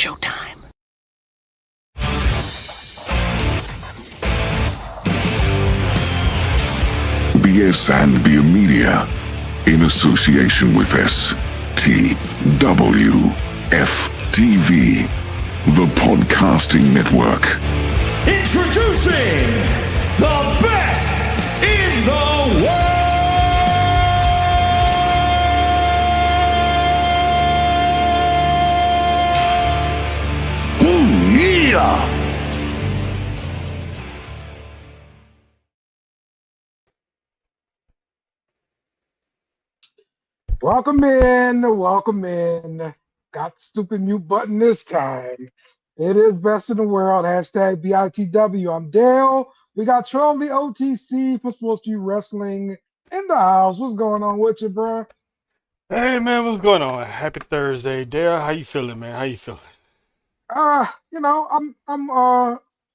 showtime. BS and Beer Media, in association with STWF TV, the podcasting network. Introducing the best in the world! Yeah! Welcome in. Got the stupid mute button this time. It is best in the world. Hashtag BITW. I'm Dale. We got Charlie OTC from Sports View Wrestling in the house. What's going on with you, bro? Hey man, what's going on? Happy Thursday, Dale. How you feeling, man? How you feeling? I'm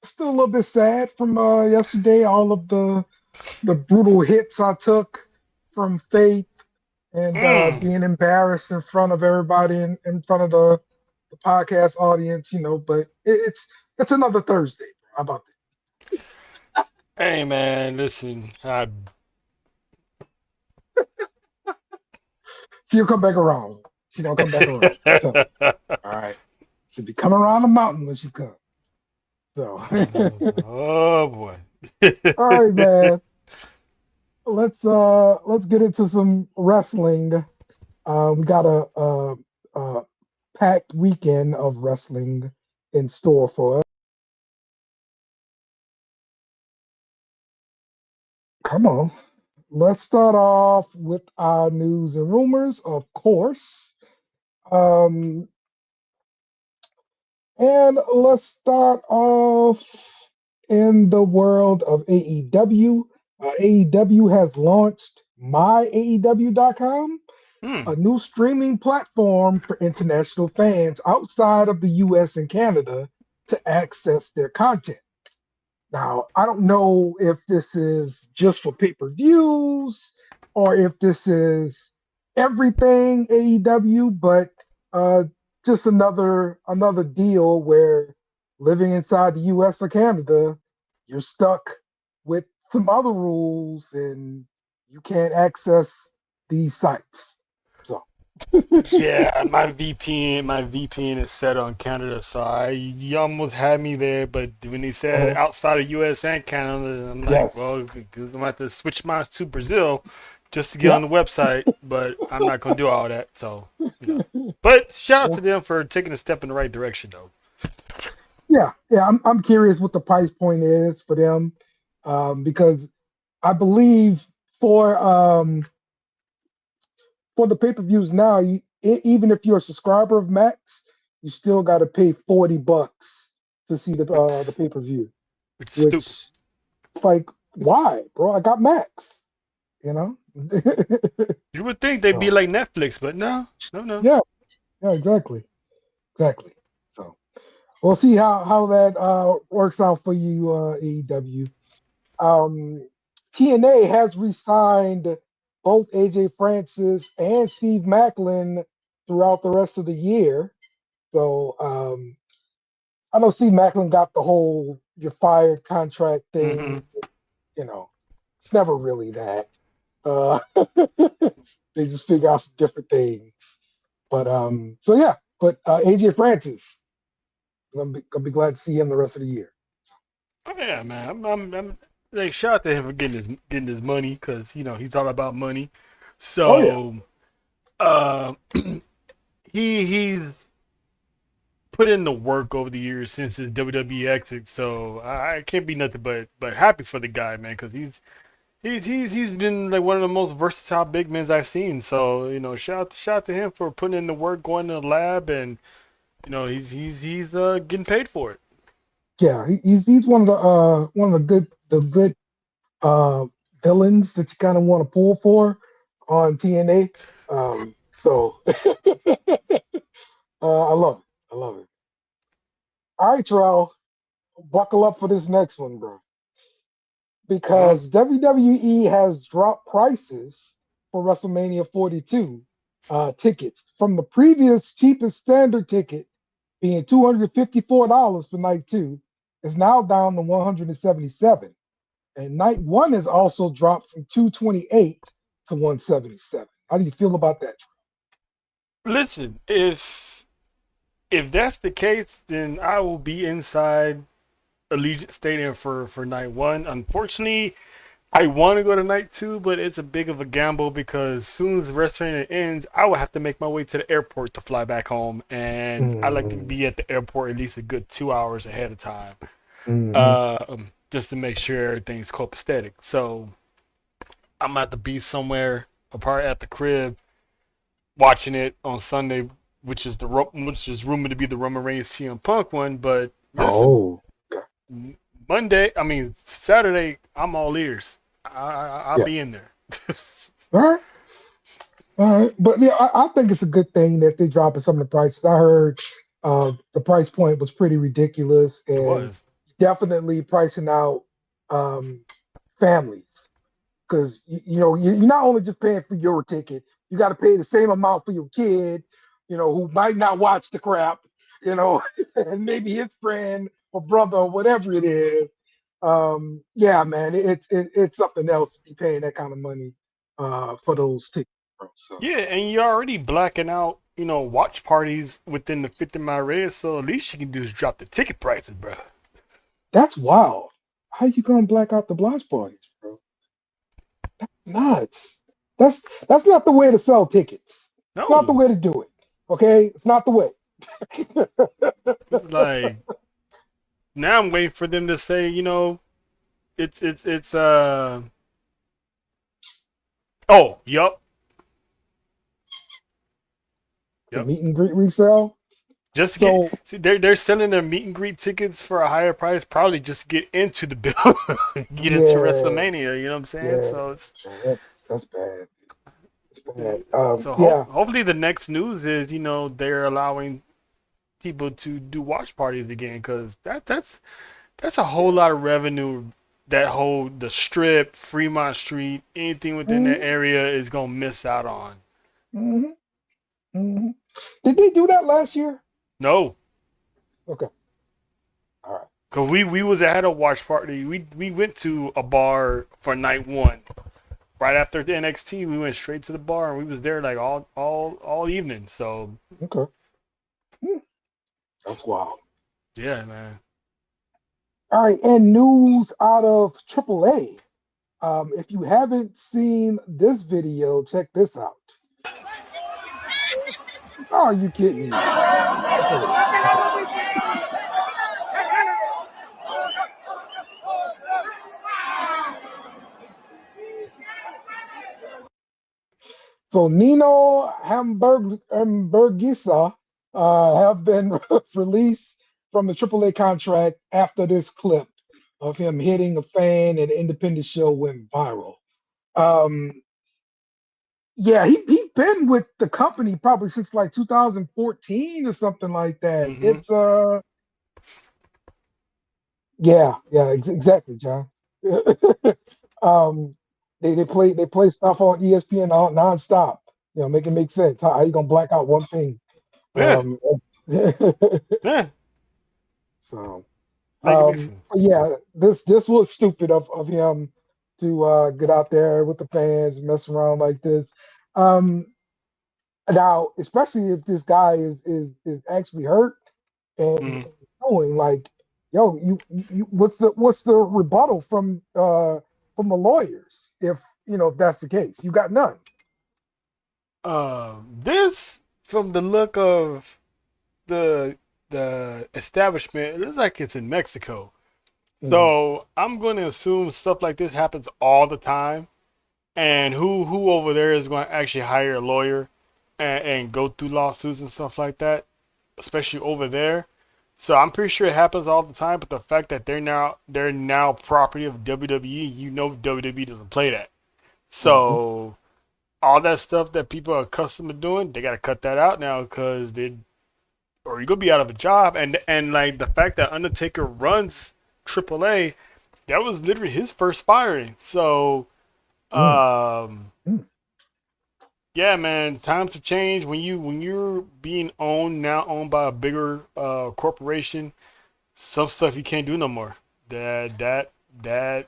still a little bit sad from yesterday. All of the brutal hits I took from Faith and being embarrassed in front of everybody in front of the podcast audience, but it's another Thursday. How about that? Hey man, listen. She'll come back around. She don't come back around. So, all right. She'll be coming around the mountain when she comes. So Oh boy. all right, man. Let's get into some wrestling. We got a packed weekend of wrestling in store for us. Come on. Let's start off with our news and rumors, of course. And let's start off in the world of AEW. AEW has launched myaew.com, a new streaming platform for international fans outside of the US and Canada to access their content. Now, I don't know if this is just for pay-per-views or if this is everything AEW, but just another deal where living inside the US or Canada, you're stuck with some other rules and you can't access these sites. So Yeah, my VPN is set on Canada, so you almost had me there. But when they said outside of US and Canada, I'm like, yes. well, I'm gonna have to switch mine to Brazil just to get on the website. But I'm not gonna do all that. So, but shout out to them for taking a step in the right direction, though. Yeah. I'm curious what the price point is for them, because I believe for the pay-per-views now, even if you're a subscriber of Max, you still got to pay $40 to see the pay-per-view. Which is stupid. It's like, why, bro? I got Max. You would think they'd be like Netflix, but no. Yeah, exactly. So we'll see how that works out for you, AEW. TNA has re-signed both AJ Francis and Steve Macklin throughout the rest of the year. So I know Steve Macklin got the whole "you're fired" contract thing. It's never really that. They just figure out some different things. But but AJ Francis, I'm gonna be glad to see him the rest of the year. Oh yeah, man. I'm like, shout out to him for getting his money, because he's all about money. So he's put in the work over the years since his WWE exit. So I can't be nothing but happy for the guy, man, because he's been like one of the most versatile big men I've seen. So shout out to him for putting in the work, going to the lab, and he's getting paid for it. Yeah, he's one of the good villains that you kind of want to pull for on TNA. So I love it. All right, Terrell, buckle up for this next one, bro. Because WWE has dropped prices for WrestleMania 42 tickets from the previous cheapest standard ticket being $254 for night 2, is now down to 177. And night 1 has also dropped from 228 to 177. How do you feel about that? Listen, if that's the case, then I will be inside Allegiant Stadium for night 1. Unfortunately, I want to go to night 2, but it's a big of a gamble because as soon as the WrestleMania ends, I will have to make my way to the airport to fly back home, and I like to Mm, be at the airport at least a good 2 hours ahead of time, mhm. just to make sure everything's copacetic. So I'm gonna have to be somewhere, apart at the crib, watching it on Sunday, which is rumored to be the Roman Reigns CM Punk one. But listen, Oh, Saturday, I'm all ears. I'll yeah. be in there. All right. All right. But yeah, I think it's a good thing that they dropping some of the prices. I heard the price point was pretty ridiculous It and was. definitely pricing out um, families. Because you're not only just paying for your ticket, you got to pay the same amount for your kid, who might not watch the crap, and maybe his friend or brother or whatever it is. Yeah, man, it's something else to be paying that kind of money for those tickets, bro. So Yeah, and you're already blacking out, watch parties within the 50-mile radius. So at least you can do is drop the ticket prices, bro. that's wild. How you gonna black out the blast parties, bro? Nuts. That's not the way to sell tickets. It's not the No, way to do it. Okay, it's not the way. it's like now I'm waiting for them to say, it's. Oh, yup, The yep. meet and greet resale. Just to get, So see, they're selling their meet and greet tickets for a higher price, probably just to get into the bill, get into yeah, WrestleMania. You know what I'm saying? yeah, So it's yeah, that's bad. It's bad. Yeah. hopefully the next news is they're allowing people to do watch parties again because that's a whole lot of revenue. That whole the Strip, Fremont Street, anything within that hmm area is gonna miss out on. hmm hmm Did they do that last year? No, Okay. All right. cause we was at a watch party. We went to a bar for night 1. Right after the NXT, we went straight to the bar and we was there like all evening. So Okay. Hmm, That's wild. yeah, man. All right. And news out of AAA. If you haven't seen this video, check this out. Oh, are you kidding me? Okay, wait. Okay. So Nino Hamburgisa have been released from the AAA contract after this clip of him hitting a fan at an independent show went viral. Um, yeah, he's been with the company probably since like 2014 or something like that. Mm-hmm. It's yeah, exactly, John. um, they play stuff on ESPN nonstop. Make it make sense. How you gonna black out one thing? Yeah, Um, yeah. so Make it make sense. but yeah, this was stupid of him to get out there with the fans and mess around like this. Um, Now, especially if this guy is actually hurt and Mm-hmm. going like, yo, what's the rebuttal from the lawyers if that's the case? You got none. This from the look of the establishment, it looks like it's in Mexico. Mhm, So I'm going to assume stuff like this happens all the time. And who over there is going to actually hire a lawyer and go through lawsuits and stuff like that, especially over there. So I'm pretty sure it happens all the time. But the fact that they're now property of WWE, WWE doesn't play that. mhm, So all that stuff that people are accustomed to doing, they got to cut that out now because or you're gonna be out of a job. And like the fact that Undertaker runs AAA, that was literally his first firing. So mm, um, mm. yeah, man, times have changed. When you're being owned by a bigger corporation, some stuff you can't do no more. That,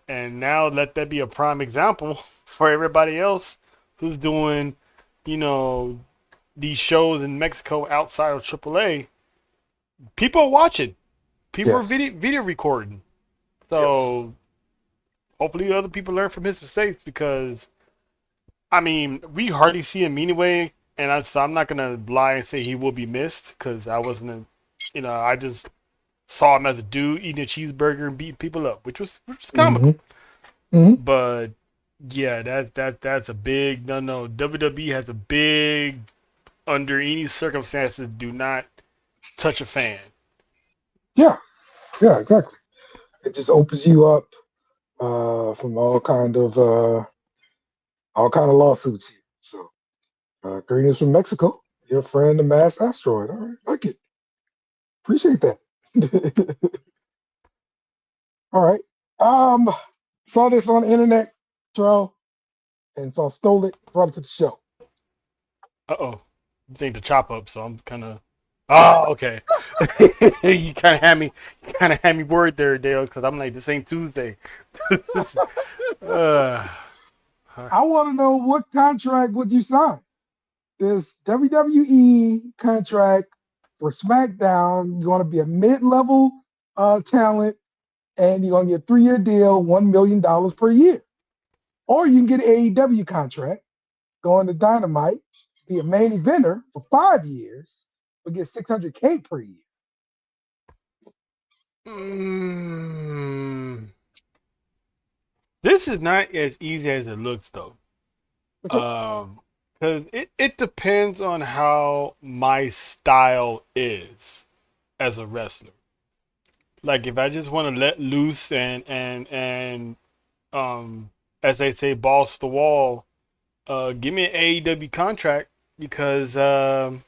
and now let that be a prime example for everybody else who's doing, you know, these shows in Mexico outside of AAA. People are watching. People are Yes. video recording. Yes. So hopefully other people learn from his mistakes because I mean we hardly see him anyway, and so I'm not gonna lie and say he will be missed because I wasn't, I just saw him as a dude eating a cheeseburger and beating people up, which was Mm-hmm. comical. Mm-hmm. But yeah, that's a big no no. WWE has a big under any circumstances do not touch a fan. Yeah. Yeah. Exactly. It just opens you up from all kind of lawsuits here. So, greetings from Mexico. Your friend, the mass asteroid. All right, like it. Appreciate that. All right. Um, saw this on the internet, Terrell, and so I stole it, brought it to the show. Uh-oh. You think to chop up, so I'm kind of. Oh, okay. You kind of had me worried there, Dale, because I'm like, this ain't Tuesday. uh, I want to know what contract would you sign? This WWE contract for SmackDown. You're going to be a mid-level talent, and you're going to get a 3-year deal, $1 million per year. Or you can get an AEW contract, go into Dynamite, be a main eventer for 5 years, but get 600K per year. mm, this is not as easy as it looks, though. Okay. Because it depends on how my style is as a wrestler. Like if I just want to let loose and um as they say, balls to the wall, give me an AEW contract because I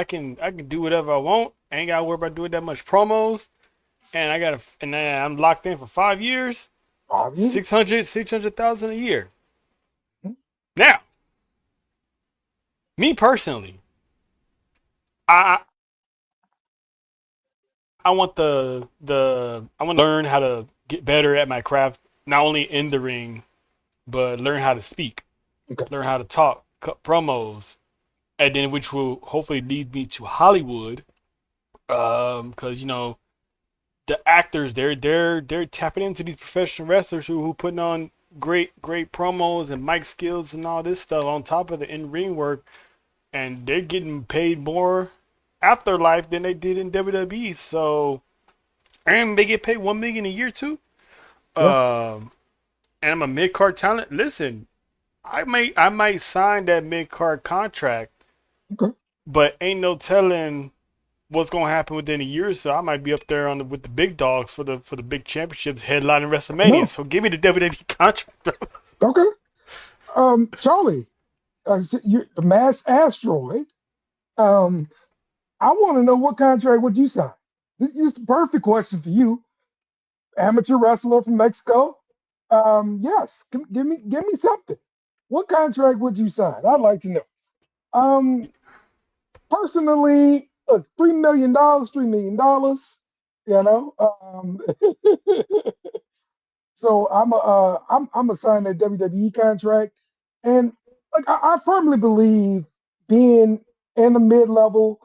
can do whatever I want. I ain't gotta worry about doing that much promos, and then I'm locked in for 5 years, 5 years? 600,000 a year. Now, me personally, I I want I want to learn how to get better at my craft, not only in the ring, but learn how to speak, Okay. learn how to talk, cut promos, and then which will hopefully lead me to Hollywood. Because the actors they're tapping into these professional wrestlers who putting on great promos and mic skills and all this stuff on top of the in ring work, and they're getting paid more afterlife than they did in WWE. So and they get paid 1 million a year too. Yeah. And I'm a mid card talent. Listen, I might sign that mid card contract, Okay. but ain't no telling what's gonna happen within a year or so. I might be up there with the big dogs for the big championships headlining WrestleMania. No. So give me the WWE contract. Okay. Charlie, you're the mass asteroid. Um, I want to know what contract would you sign? This is the perfect question for you, amateur wrestler from Mexico. Yes, give me something. What contract would you sign? I'd like to know. Um, Personally, look, $3 million, $3 million. You know, so I'm a sign that WWE contract, and like I firmly believe being in the mid level,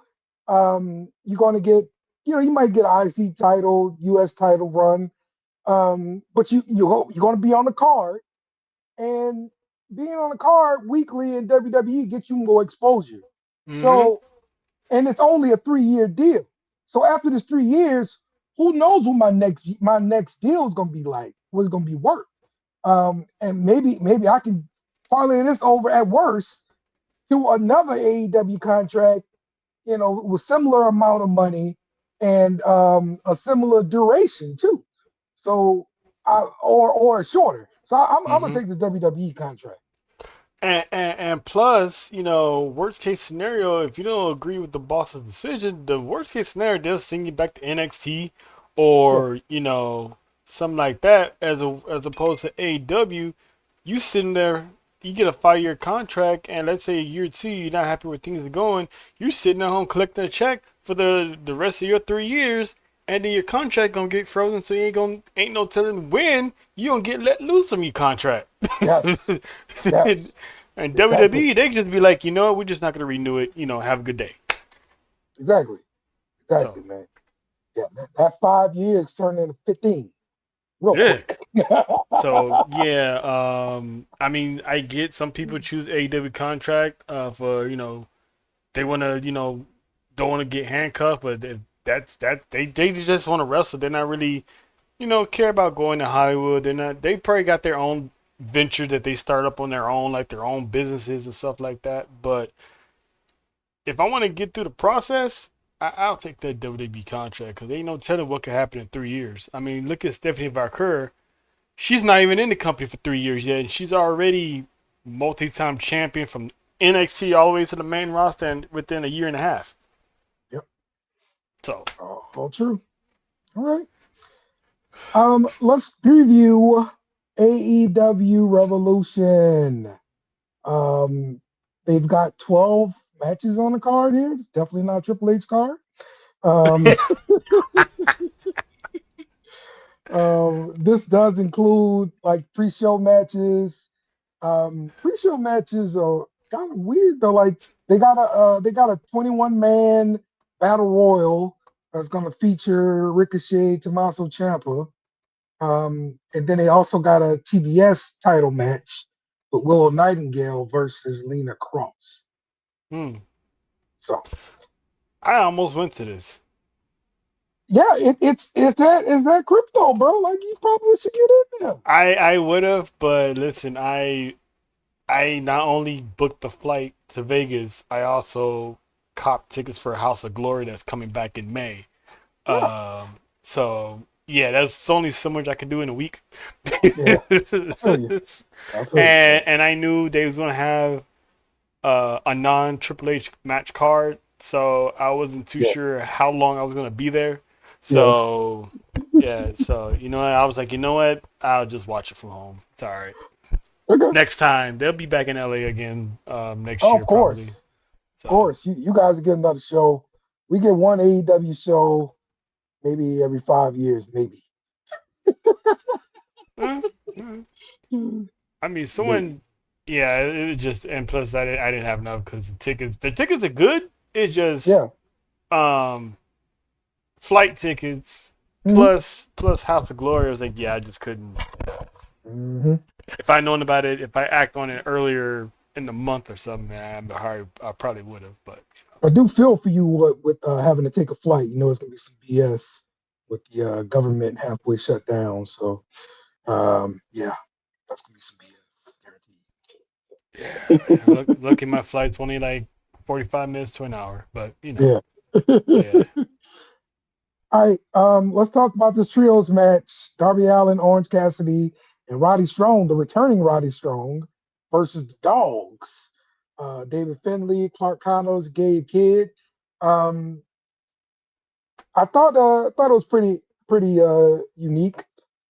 you're going to get, you might get an IC title, US title run, but you're going to be on the card, and being on the card weekly in WWE gets you more exposure. Mm-hmm. So, and it's only a 3-year deal. So after this 3 years, who knows what my next deal is going to be like? What it's going to be worth? And maybe I can parlay this over at worst to another AEW contract, with similar amount of money and a similar duration too. So, or shorter. So I'm gonna Mm-hmm. take the WWE contract. And plus, worst case scenario, if you don't agree with the boss's decision, the worst case scenario they'll send you back to NXT Yeah, or something like that, as opposed to AEW. You sitting there you get a 5-year contract, and let's say year 2, you're not happy where things are going, you're sitting at home collecting a check for the rest of your 3 years, and then your contract gonna get frozen, so you ain't no telling when you gonna get let loose from your contract. Yes. and, Yes. and Exactly. WWE, they can just be like, you know what, we're just not gonna renew it. Have a good day. Exactly. So Exactly, man. Yeah, that 5 years turned into 15 real yeah. quick. So yeah, I mean, I get some people choose AEW contract for they want to don't want to get handcuffed, but if they just want to wrestle. They're not really care about going to Hollywood. They probably got their own venture that they start up on their own, like their own businesses and stuff like that. But if I want to get through the process, I'll take that WWE contract because ain't no telling what could happen in 3 years. I mean, look at Stephanie Valkyrie. She's not even in the company for 3 years yet, and she's already multi-time champion from NXT all the way to the main roster and within a year and a half. Yep. So All true. All right. Let's preview AEW Revolution. Um, they've got 12 matches on the card here. It's definitely not Triple H card. Um, this does include like pre-show matches. Pre-show matches are kind of weird though. Like they got a 21-man battle royal that's going to feature Ricochet, Tommaso Ciampa. And then they also got a TBS title match with Willow Nightingale versus Lena Cross. hmm. So I almost went to this. yeah, it's that crypto, bro. Like you probably should get in there. I would have, but listen, I not only booked the flight to Vegas, I also copped tickets for House of Glory that's coming back in May. Yeah, So yeah, that's only so much I can do in a week. yeah. I feel you. I feel you. and I knew they was gonna have a non Triple H match card, so I wasn't too Yeah. sure how long I was gonna be there. Yes. So yeah, so I was like, you know what, I'll just watch it from home. It's all right. Okay. Next time they'll be back in LA again next Oh, year of probably. course. Of So course. You guys get another show. We get one AEW show maybe every 5 years, maybe. eh, eh. Maybe. I mean, someone, yeah, it was just, and plus I didn't have enough because the tickets are good. It's just Yeah. um flight tickets Hmm. plus House of Glory. I was like, yeah, I just couldn't. Hmm. If I known about it, if I act on it earlier in the month or something, man, I probably would have. But I do feel for you with having to take a flight. You know, it's gonna be some BS with the government halfway shut down. So, yeah, that's gonna be some BS, yeah, man, lucky my flight's only like 45 minutes to an hour, but guaranteed. yeah. Yeah. All right. Let's talk about this trios match: Darby Allin, Orange Cassidy, and Roddy Strong, the returning Roddy Strong, versus the Dogs. David Finlay, Clark Connors, Gabe Kidd. Um, I thought it was pretty unique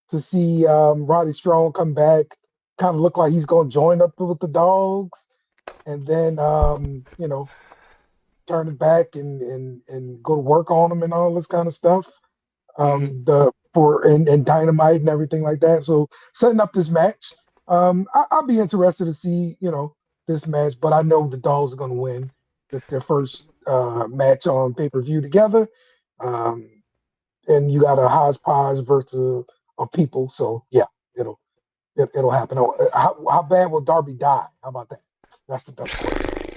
to see Roddy Strong come back, kind of look like he's going to join up with the Dogs, and then turn it back and go to work on them and all this kind of stuff. Hmm. The for and Dynamite and everything like that. So setting up this match, I'll be interested to see this match, but I know the Dogs are going to win. It's their first match on pay-per-view together. Um, and you got a hodgepodge versus of people. So yeah, it'll it'll happen. Oh, how bad will Darby die? How about that? That's the better question.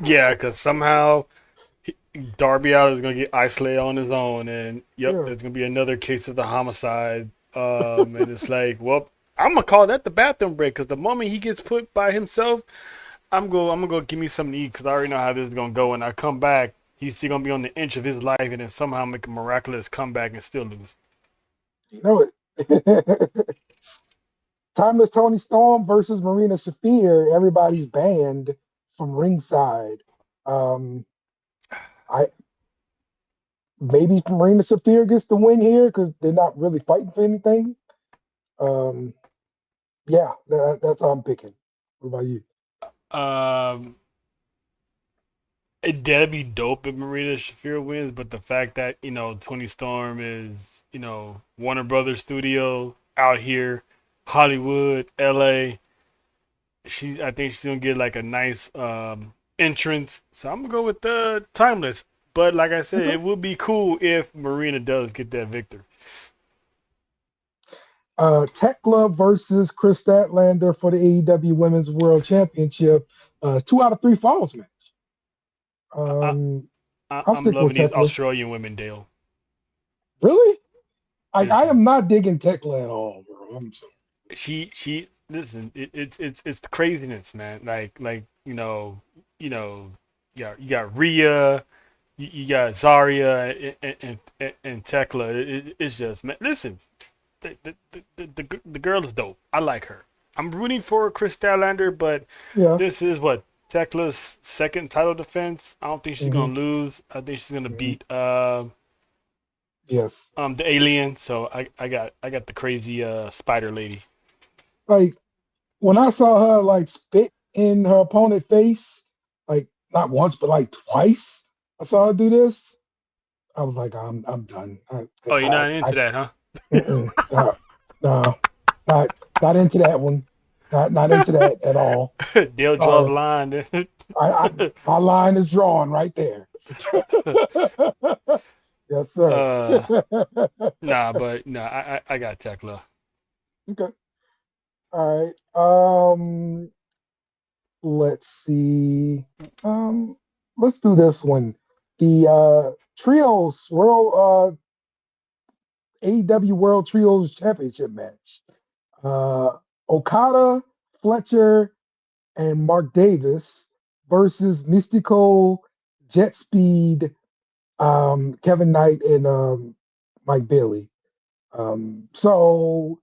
Yeah, because somehow Darby Allin is gonna get isolated on his own, and yep, Yeah. there's gonna be another case of the homicide. And it's like, well, I'm gonna call that the bathroom break because the moment he gets put by himself, I'm gonna go give me something to eat because I already know how this is gonna go. And I come back, he's still gonna be on the inch of his life, and then somehow make a miraculous comeback and still lose. You know it. Timeless Tony Storm versus Marina Shafir. Everybody's banned from ringside. Um, I maybe Marina Shafir gets the win here because they're not really fighting for anything. Um, Yeah, that's how I'm picking. What about you? Um, that'd be dope if Marina Shafir wins, but the fact that Tony Storm is Warner Brothers Studio out here, Hollywood, L.A. I think she's gonna get like a nice entrance. So I'm gonna go with the Timeless. But like I said, Okay. it would be cool if Marina does get that victory. Tekla versus Chris Statlander for the AEW Women's World Championship. 2 out of 3 falls match. I, Um, I I'll I'm stick with loving these Tekla. Australian women, Dale. Really? I Listen, am not digging Tekla at all, bro. I'm sorry. she listen. It's the craziness, man. Like you got Rhea, you got Zarya and Tekla. It's just man. Listen, the girl is dope. I like her. I'm rooting for Chris Statlander, but Yeah. this is what Tekla's second title defense. I don't think she's Hmm. gonna lose. I think she's gonna Hmm. beat Yes. the alien. So I got the crazy spider lady. Like when I saw her like spit in her opponent's face, like not once but like twice, I saw her do this. I was like, I'm done. Oh, you're I, not into I that, huh? mm-mm, no, not not into that one. Not into that at all. Dale draws Sorry. the line. My line is drawn right there. Yes, sir. uh, nah, but nah, I got Tekla. Okay. All right. Let's see. Um, let's do this one. The Trios World AEW World Trios Championship match. Uh, Okada, Fletcher, and Mark Davis versus Mystico, Jet Speed, Kevin Knight, and Mike Bailey. So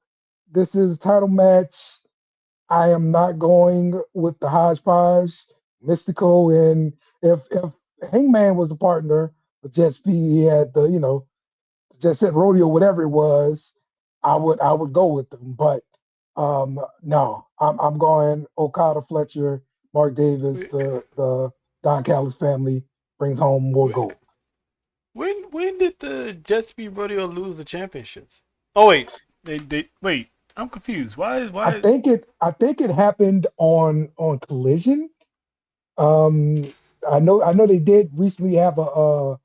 this is title match. I am not going with the hodgepodge, Mystico, and if Hangman was the partner with Jet Speed, he had the Jet Set Rodeo, whatever it was, I would go with them. But no, I'm going Okada, Fletcher, Mark Davis, the Don Callis family brings home more gold. When did the Jet Speed Rodeo lose the championships? Oh wait, they wait. I'm confused. Why? I think it happened on Collision. Um, I know they did recently have a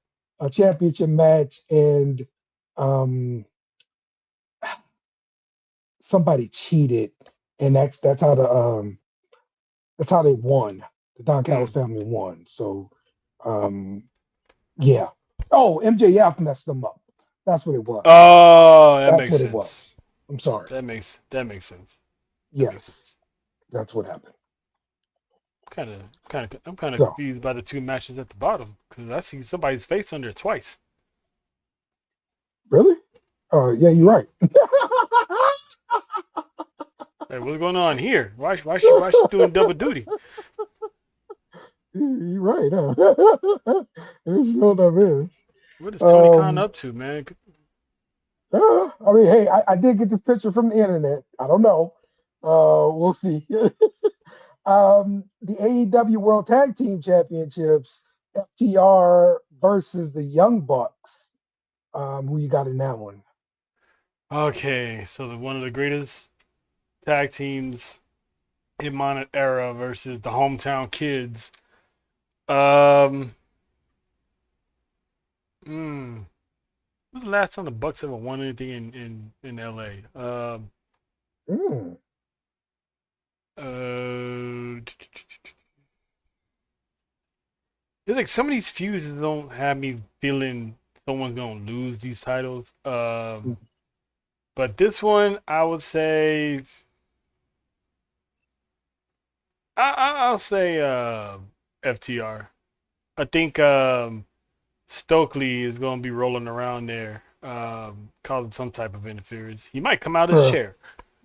championship match, and um, somebody cheated, and that's how they won. The Don Callis Mm. family won. So um, yeah. Oh, MJF messed them up. That's what it was. Oh, that That's makes what it sense. was. I'm sorry. That makes sense. That makes Yes, sense. that's what happened. I'm kind of So confused by the two matches at the bottom because I see somebody's face under it twice. really? Oh yeah, you're right. Hey, what's going on here? Why she doing double duty? You're right, huh? It sure enough is. What is Tony Khan Um, up to, man? I mean, hey, I did get this picture from the internet. I don't know. We'll see. The AEW World Tag Team Championships, FTR versus the Young Bucks. Who you got in that one? Okay, so one of the greatest tag teams in modern era versus the hometown kids. Um, mm, when's the last time the Bucks ever won anything in LA? Mm, Uh, there's like some of these feuds that don't have me feeling someone's gonna lose these titles. But this one, I would say, I'll say FTR. I think Stokely is gonna be rolling around there, causing some type of interference. He might come out his bruh, chair.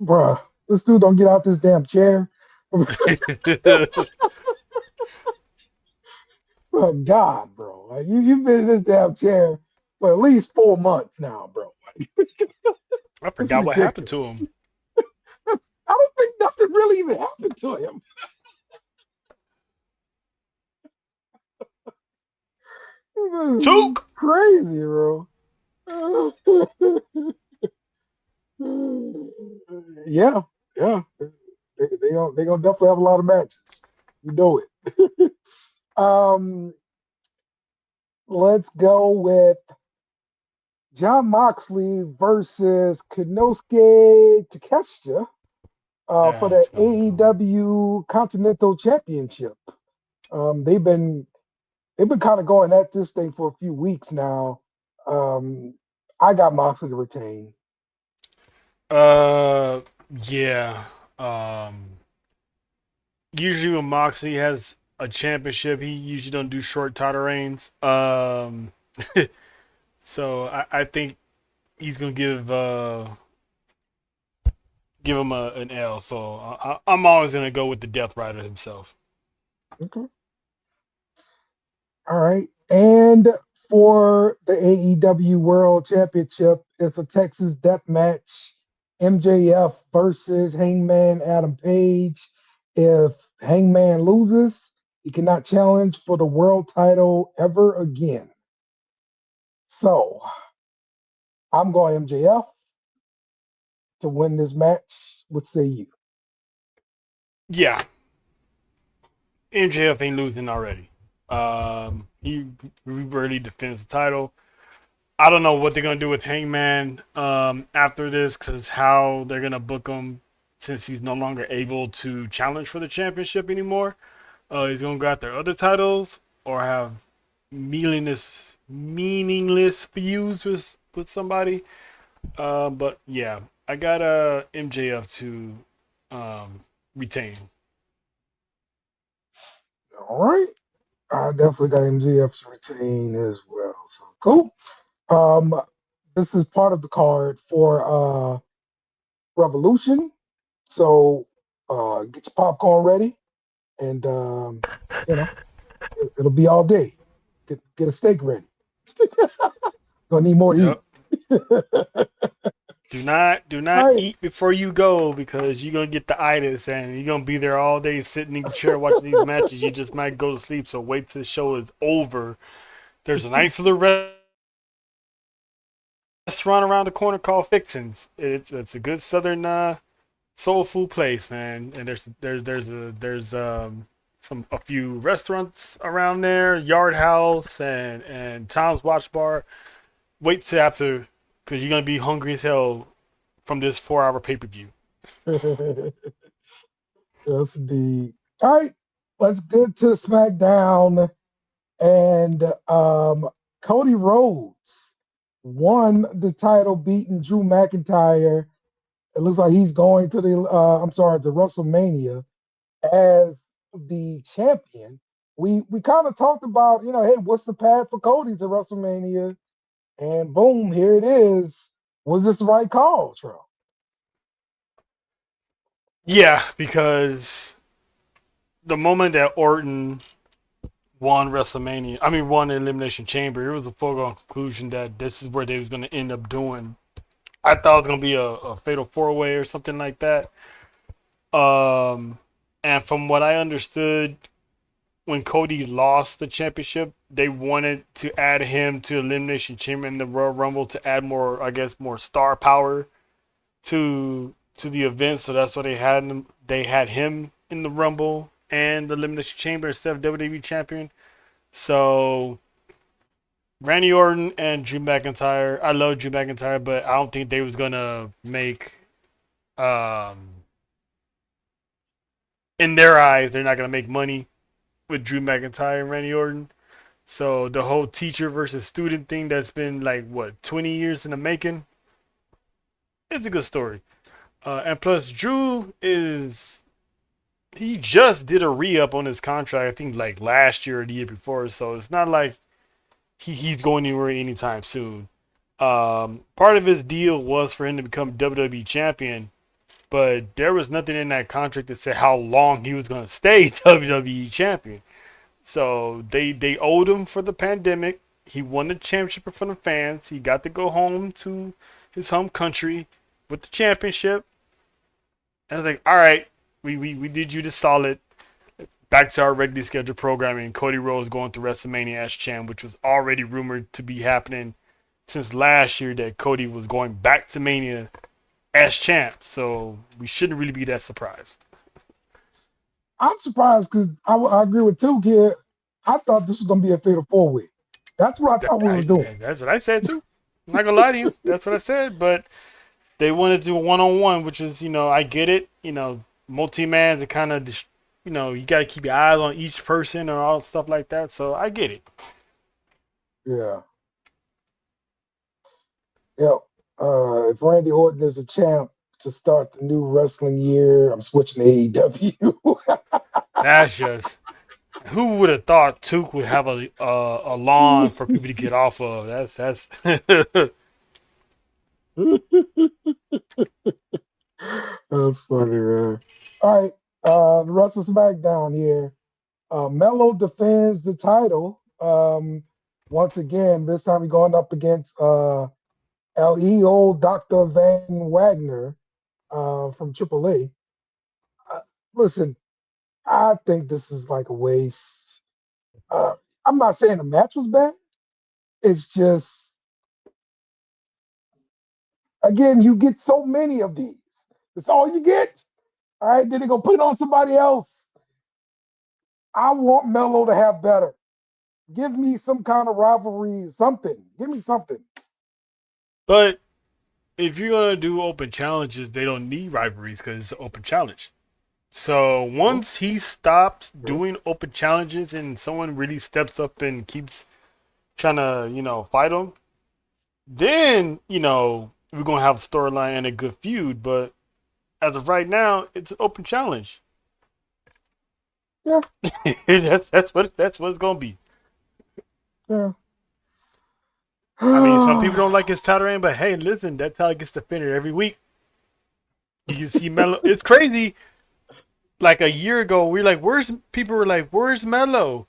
bruh, this dude don't get out this damn chair. Oh God, bro. Like you've been in this damn chair for at least 4 months now, bro. Like, I it's forgot what happened to ridiculous. him. I don't really even happened to him? Choke. Crazy, bro. Yeah, yeah. They gonna definitely have a lot of matches. You know it. um, let's go with John Moxley versus Konosuke Takeshita for the That's gonna be cool. AEW Continental Championship. They've been kind of going at this thing for a few weeks now. Um, I got Moxley to retain. Uh, yeah. Um, Usually when Moxley has a championship, he usually don't do short title reigns. So I think he's gonna give him an L. So I'm always gonna go with the Death Rider himself. Okay. All right. And for the AEW World Championship, it's a Texas death match. MJF versus Hangman Adam Page. If Hangman loses, he cannot challenge for the world title ever again. So I'm going MJF to win this match. What say you? Yeah, MJF ain't losing already. He rarely defends the title. I don't know what they're gonna do with Hangman after this, because how they're gonna book him since he's no longer able to challenge for the championship anymore. He's gonna go after other titles or have meaningless feuds with somebody. But yeah, I got MJF to retain. All right. I definitely got MJF to retain as well. So cool. Um, this is part of the card for Revolution. So get your popcorn ready, and you know it'll be all day. Get a steak ready. Gonna need more to eat. Yep. Do All not right. eat before you go, because you're gonna get the itis and you're gonna be there all day sitting in your chair watching these matches. You just might go to sleep. So wait till the show is over. There's a nice little restaurant around the corner called Fixins. It's a good southern soul food place, man. And there's a few restaurants around there, Yard House and Tom's Watch Bar. Wait till after, because you're gonna be hungry as hell from this 4 hour pay-per-view. Yes, indeed. All right. Let's get to SmackDown. And Cody Rhodes won the title, beating Drew McIntyre. It looks like he's going to to WrestleMania as the champion. We kind of talked about, hey, what's the path for Cody to WrestleMania? And boom, here it is. Was this the right call, Trump? Yeah, because the moment that Orton won the Elimination Chamber, it was a foregone conclusion that this is where they was going to end up doing. I thought it was going to be a fatal 4-way or something like that. And from what I understood, when Cody lost the championship, they wanted to add him to Elimination Chamber in the Royal Rumble to add more, I guess, more star power to the event. So that's why they had him in the Rumble and the Elimination Chamber instead of WWE champion. So Randy Orton and Drew McIntyre. I love Drew McIntyre, but I don't think they was gonna make in their eyes, they're not gonna make money with Drew McIntyre and Randy Orton. So the whole teacher versus student thing that's been like what 20 years in the making. It's a good story. And plus, Drew he just did a re-up on his contract. I think like last year or the year before. So it's not like he's going anywhere anytime soon. Part of his deal was for him to become WWE champion, but there was nothing in that contract that said how long he was going to stay WWE champion. So they owed him for the pandemic. He won the championship in front of fans. He got to go home to his home country with the championship. I was like, all right, we did you the solid. Back to our regularly scheduled programming. Cody Rhodes going to WrestleMania as champ, which was already rumored to be happening since last year that Cody was going back to Mania as champ. So we shouldn't really be that surprised. I'm surprised because I agree with 2Kid. I thought this was gonna be a fatal 4-way. That's what I thought we was doing. That's what I said too. I'm not gonna lie to you. That's what I said. But they wanted to do a one-on-one, which is, I get it. Multi-mans are kind of, you got to keep your eyes on each person or all stuff like that. So I get it. Yeah. Yep. If Randy Orton is a champ to start the new wrestling year, I'm switching to AEW. That's just, who would have thought Took would have a lawn for people to get off of? That's. That's funny, man. All right. The rest of SmackDown here. Melo defends the title. Once again, this time he's going up against LEO Dr. Van Wagner from AAA. Listen, I think this is like a waste. I'm not saying the match was bad. It's just, again, you get so many of these. That's all you get. All right, then they go put it on somebody else. I want Melo to have better. Give me some kind of rivalry, something. Give me something. But if you're gonna do open challenges, they don't need rivalries because it's an open challenge. So once he stops doing open challenges and someone really steps up and keeps trying to, fight him, then, we're gonna have a storyline and a good feud. But as of right now, it's an open challenge. Yeah. that's what it's gonna be. Yeah. I mean, some people don't like his title reign, but hey, listen, that title gets defended every week. You can see Melo. It's crazy. Like a year ago, we were like, where's Melo?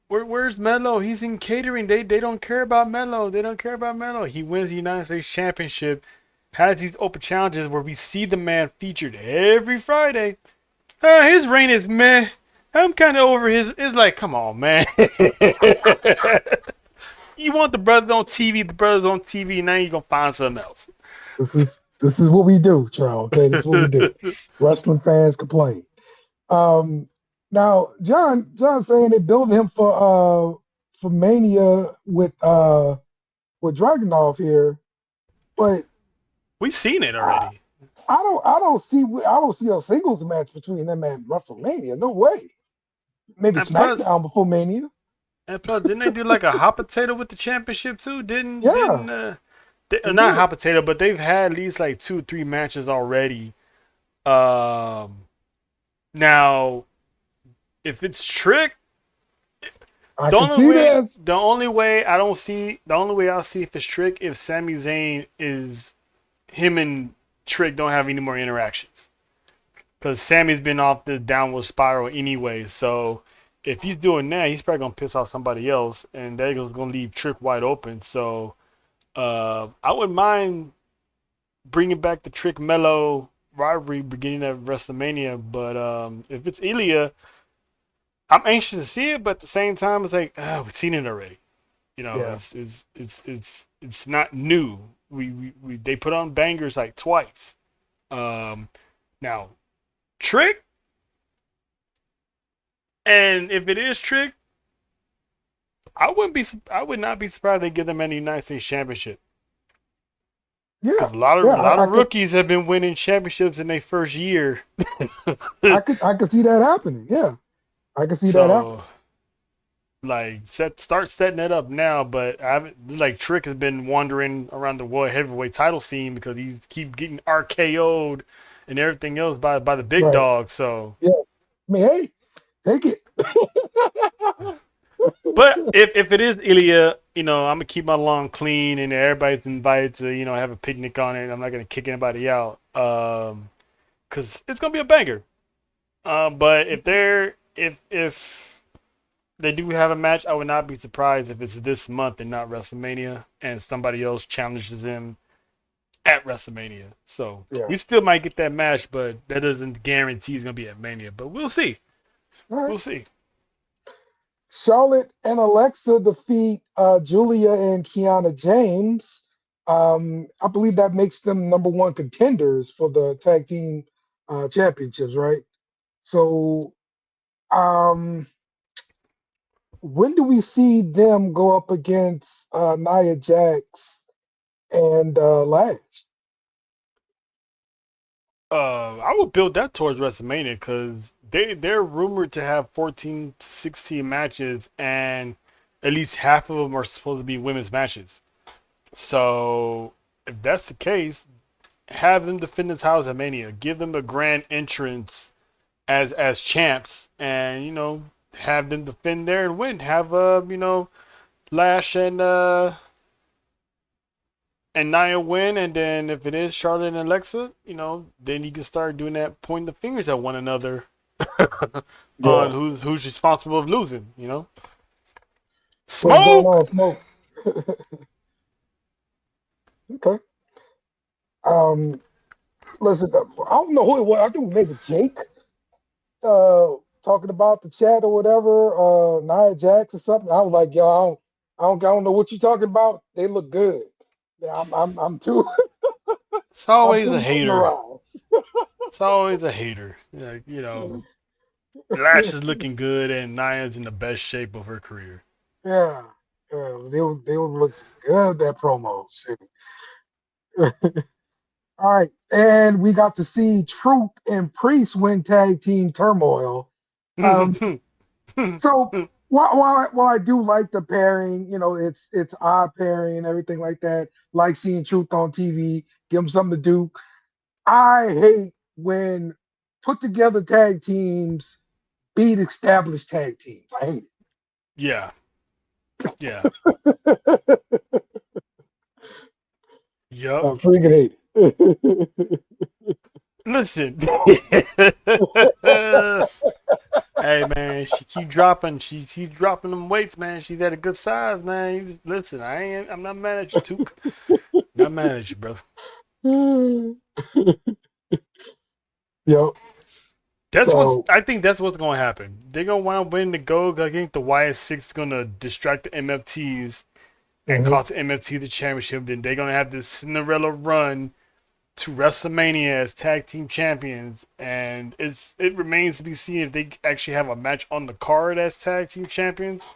Where's Melo? He's in catering. They don't care about Melo. They don't care about Melo. He wins the United States Championship, has these open challenges where we see the man featured every Friday. His reign is meh. I'm kind of over his. It's like, come on, man. You want the brothers on TV, now you're gonna find something else. This is what we do, Charles. Okay, this is what we do. Wrestling fans complain. Now John saying they built him for Mania with Dragunov here, but we've seen it already. I don't see a singles match between them and WrestleMania. No way. Maybe and SmackDown before Mania. And plus, didn't they do like a hot potato with the championship too? Yeah. Not hot potato, but they've had at least like 2 or 3 matches already. Now, if it's Trick, the only way I'll see if it's Trick if Sami Zayn is him and Trick don't have any more interactions, because Sammy's been off the downward spiral anyway. So if he's doing that, he's probably gonna piss off somebody else, and they're gonna leave Trick wide open. So I wouldn't mind bringing back the Trick Melo rivalry beginning at WrestleMania, but if it's Ilya, I'm anxious to see it, but at the same time, it's like we've seen it already. It's not new. They put on bangers like twice. Now, Trick, and if it is Trick, I would not be surprised they give them any United States Championship. Yeah, because a lot of rookies have been winning championships in their first year. I could see that happening. Yeah, I could see that happening. Like, start setting it up now, but Trick has been wandering around the world heavyweight title scene because he keep getting RKO'd and everything else by the big dog. So yeah, I mean, hey, take it. But if it is Ilya, I'm gonna keep my lawn clean and everybody's invited to have a picnic on it. I'm not gonna kick anybody out because it's gonna be a banger. But if they do have a match, I would not be surprised if it's this month and not WrestleMania, and somebody else challenges him at WrestleMania. So Yeah. we still might get that match, but that doesn't guarantee it's gonna be at Mania. But we'll see. All right. We'll see. Charlotte and Alexa defeat Julia and Kiana James. I believe that makes them number one contenders for the tag team championships, right? So, um, when do we see them go up against Nia Jax and Lash? I would build that towards WrestleMania because they're rumored to have 14 to 16 matches, and at least half of them are supposed to be women's matches. So if that's the case, have them defend the titles at Mania. Give them a grand entrance as champs, and have them defend there and win. Have Lash and Nia win, and then if it is Charlotte and Alexa, then you can start doing that, pointing the fingers at one another on Yeah. who's responsible of losing. What's going Smoke. on, Smoke? Okay. Um, listen, I don't know who it was. I think maybe Jake talking about the chat or whatever, Nia Jax or something. I was like, yo, I don't know what you're talking about. They look good. Yeah, I'm too It's I'm always a too hater. mesmerized. It's always a hater. Lash is looking good, and Nia's in the best shape of her career. Yeah, yeah, they would look good that promo. Shit. All right, and we got to see Truth and Priest win tag team turmoil. Um, so while I do like the pairing, it's odd pairing and everything like that. Like seeing Truth on TV, give them something to do. I hate when put together tag teams beat established tag teams. I hate Yeah, yeah, it. I yup. freaking hate it. Listen. Hey man, she keep dropping. She keep dropping them weights, man. She's at a good size, man. Listen, I'm not mad at you, Took. Not mad at you, brother. Yo, so I think that's what's gonna happen. They're gonna wind up winning the gold. I think the YS6 is gonna distract the MFTs and mhm. cost the MFT the championship. Then they're gonna have this Cinderella run to WrestleMania as tag team champions, and it remains to be seen if they actually have a match on the card as tag team champions,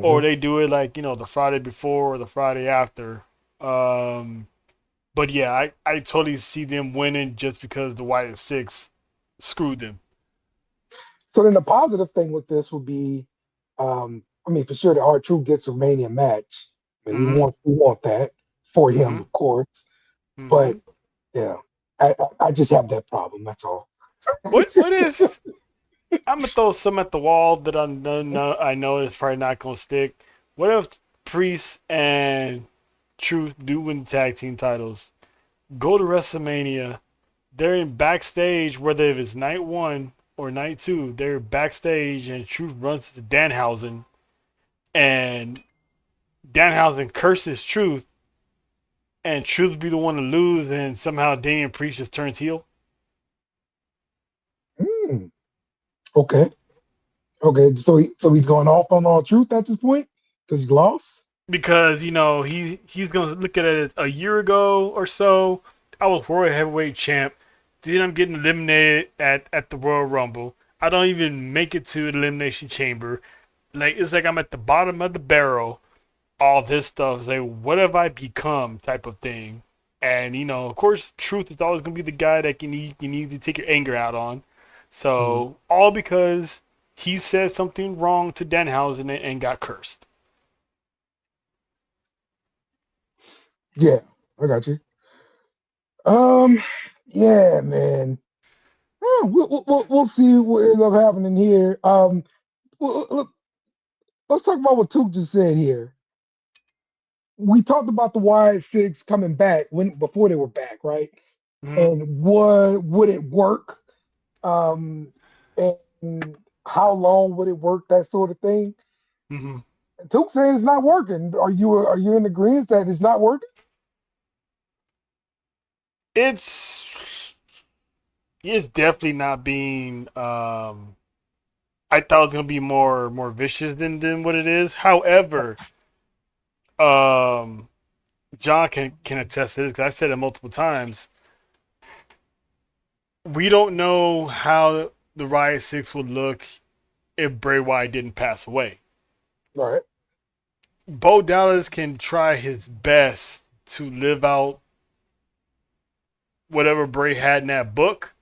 or Mhm. they do it like the Friday before or the Friday after. But yeah, I totally see them winning just because the YS6 screwed them. So then the positive thing with this would be, I mean, for sure the R-Truth gets a Mania match. I mean, Mm-hmm. we want that for him, Mm-hmm. of course. Mm-hmm. But yeah, I just have that problem. That's all. What if I'm gonna throw some at the wall that I know is probably not gonna stick? What if Priest and Truth do win the tag team titles? Go to WrestleMania. They're in backstage, whether if it's night one or night two. They're backstage, and Truth runs to Danhausen, and Danhausen curses Truth, and Truth be the one to lose, and somehow Damian Priest just turns heel. Hmm. Okay. Okay. So he's going off on R-Truth at this point because he lost. Because he's gonna look at it as a year ago or so. I was World Heavyweight Champ. Then I'm getting eliminated at the Royal Rumble. I don't even make it to the Elimination Chamber. Like it's like I'm at the bottom of the barrel. All this stuff, like what have I become, type of thing. And of course, Truth is always gonna be the guy that you need to take your anger out on. Mhm. So all because he said something wrong to Danhausen and got cursed. Yeah, I got you. Um, yeah, man. We'll see what ends up happening here. Well, let's talk about what Took just said here. We talked about the Y6 coming back before they were back, right? Mm-hmm. And would it work? Um, and how long would it work? That sort of thing. Mm-hmm. And Took saying it's not working. Are you in agreement that it's not working? It's it's definitely not being. I thought it was gonna be more vicious than what it is. However, um, John can attest to this because I said it multiple times. We don't know how the Riot Six would look if Bray Wyatt didn't pass away. Right. Bo Dallas can try his best to live out whatever Bray had in that book,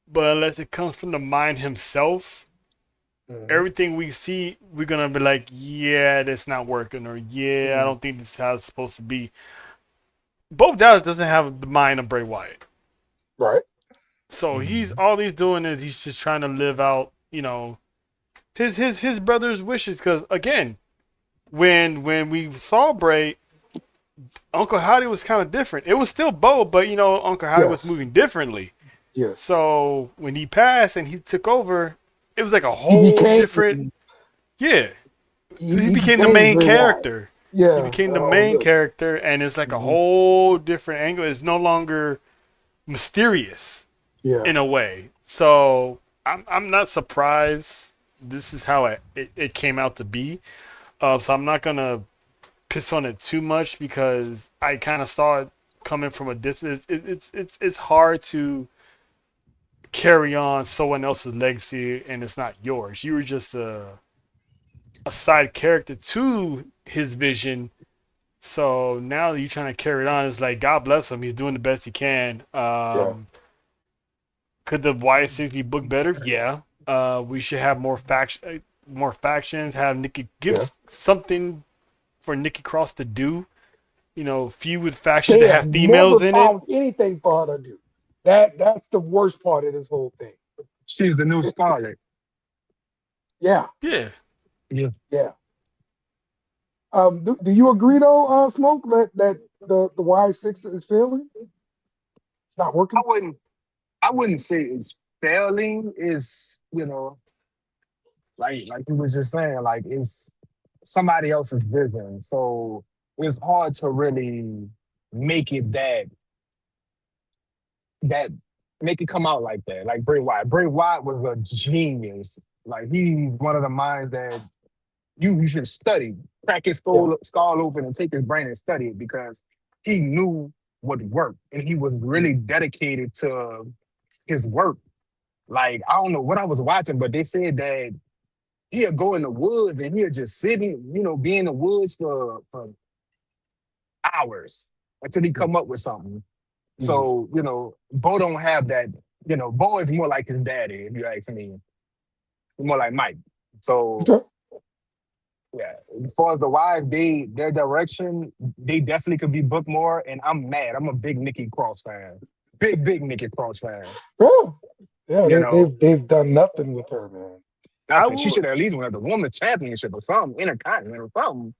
but unless it comes from the mind himself, Mhm. everything we see, we're gonna be like, yeah, that's not working, or yeah, I Mhm. don't think this is how it's supposed to be. Bo Dallas doesn't have the mind of Bray Wyatt, Right. so he's Mhm. all he's doing is he's just trying to live out, his brother's wishes. Because again, when we saw Bray, Uncle Howdy was kind of different. It was still Bo, but Uncle Howdy was Yes. moving differently. Yes. So when he passed and he took over, it was like a He whole became different. Yeah, he he became the became main Bray Wyatt. character. He Yeah. became the Oh main yeah. character, and it's like a Mhm. whole different angle. It's no longer mysterious Yeah. in a way. So I'm not surprised. This is how it came out to be. So I'm not gonna piss on it too much because I kind of saw it coming from a distance. It's hard to carry on someone else's legacy and it's not yours. You were just a side character to his vision. So now that you're trying to carry it on, it's like God bless him. He's doing the best he can. Yeah. Could the Y6 be booked better? Yeah. We should have more factions. Have Nikki Yeah. give something for Nikki Cross to do. Feud with factions They that have have females never in it. found anything for her to do. That's the worst part of this whole thing. She's the new Scarlet. Yeah. Yeah. Yeah. Yeah. Do you agree though, Smoke, that the Y6 is failing? It's not I working? wouldn't I wouldn't say it's failing. It's, like you was just saying, like it's somebody else's vision. So it's hard to really make it that make it come out like that. Like Bray Wyatt. Bray Wyatt was a genius. Like he's one of the minds that you should study. Crack his Yeah. skull open and take his brain and study it because he knew what worked and he was really dedicated to his work. Like I don't know what I was watching, but they said that he'll go in the woods and he'll just sit in, be in the woods for hours until he come up with something. Mhm. So, Bo don't have that, Bo is more like his daddy, if you ask me. More like Mike. So Okay. yeah, as far as the wives, their direction, they definitely could be booked more. And I'm mad. I'm a big Nikki Cross fan. Big Nikki Cross fan. Yeah. Yeah, You know, they've done nothing with her, man. I nothing. She will should have at least won the woman championship or something, intercontinental or something.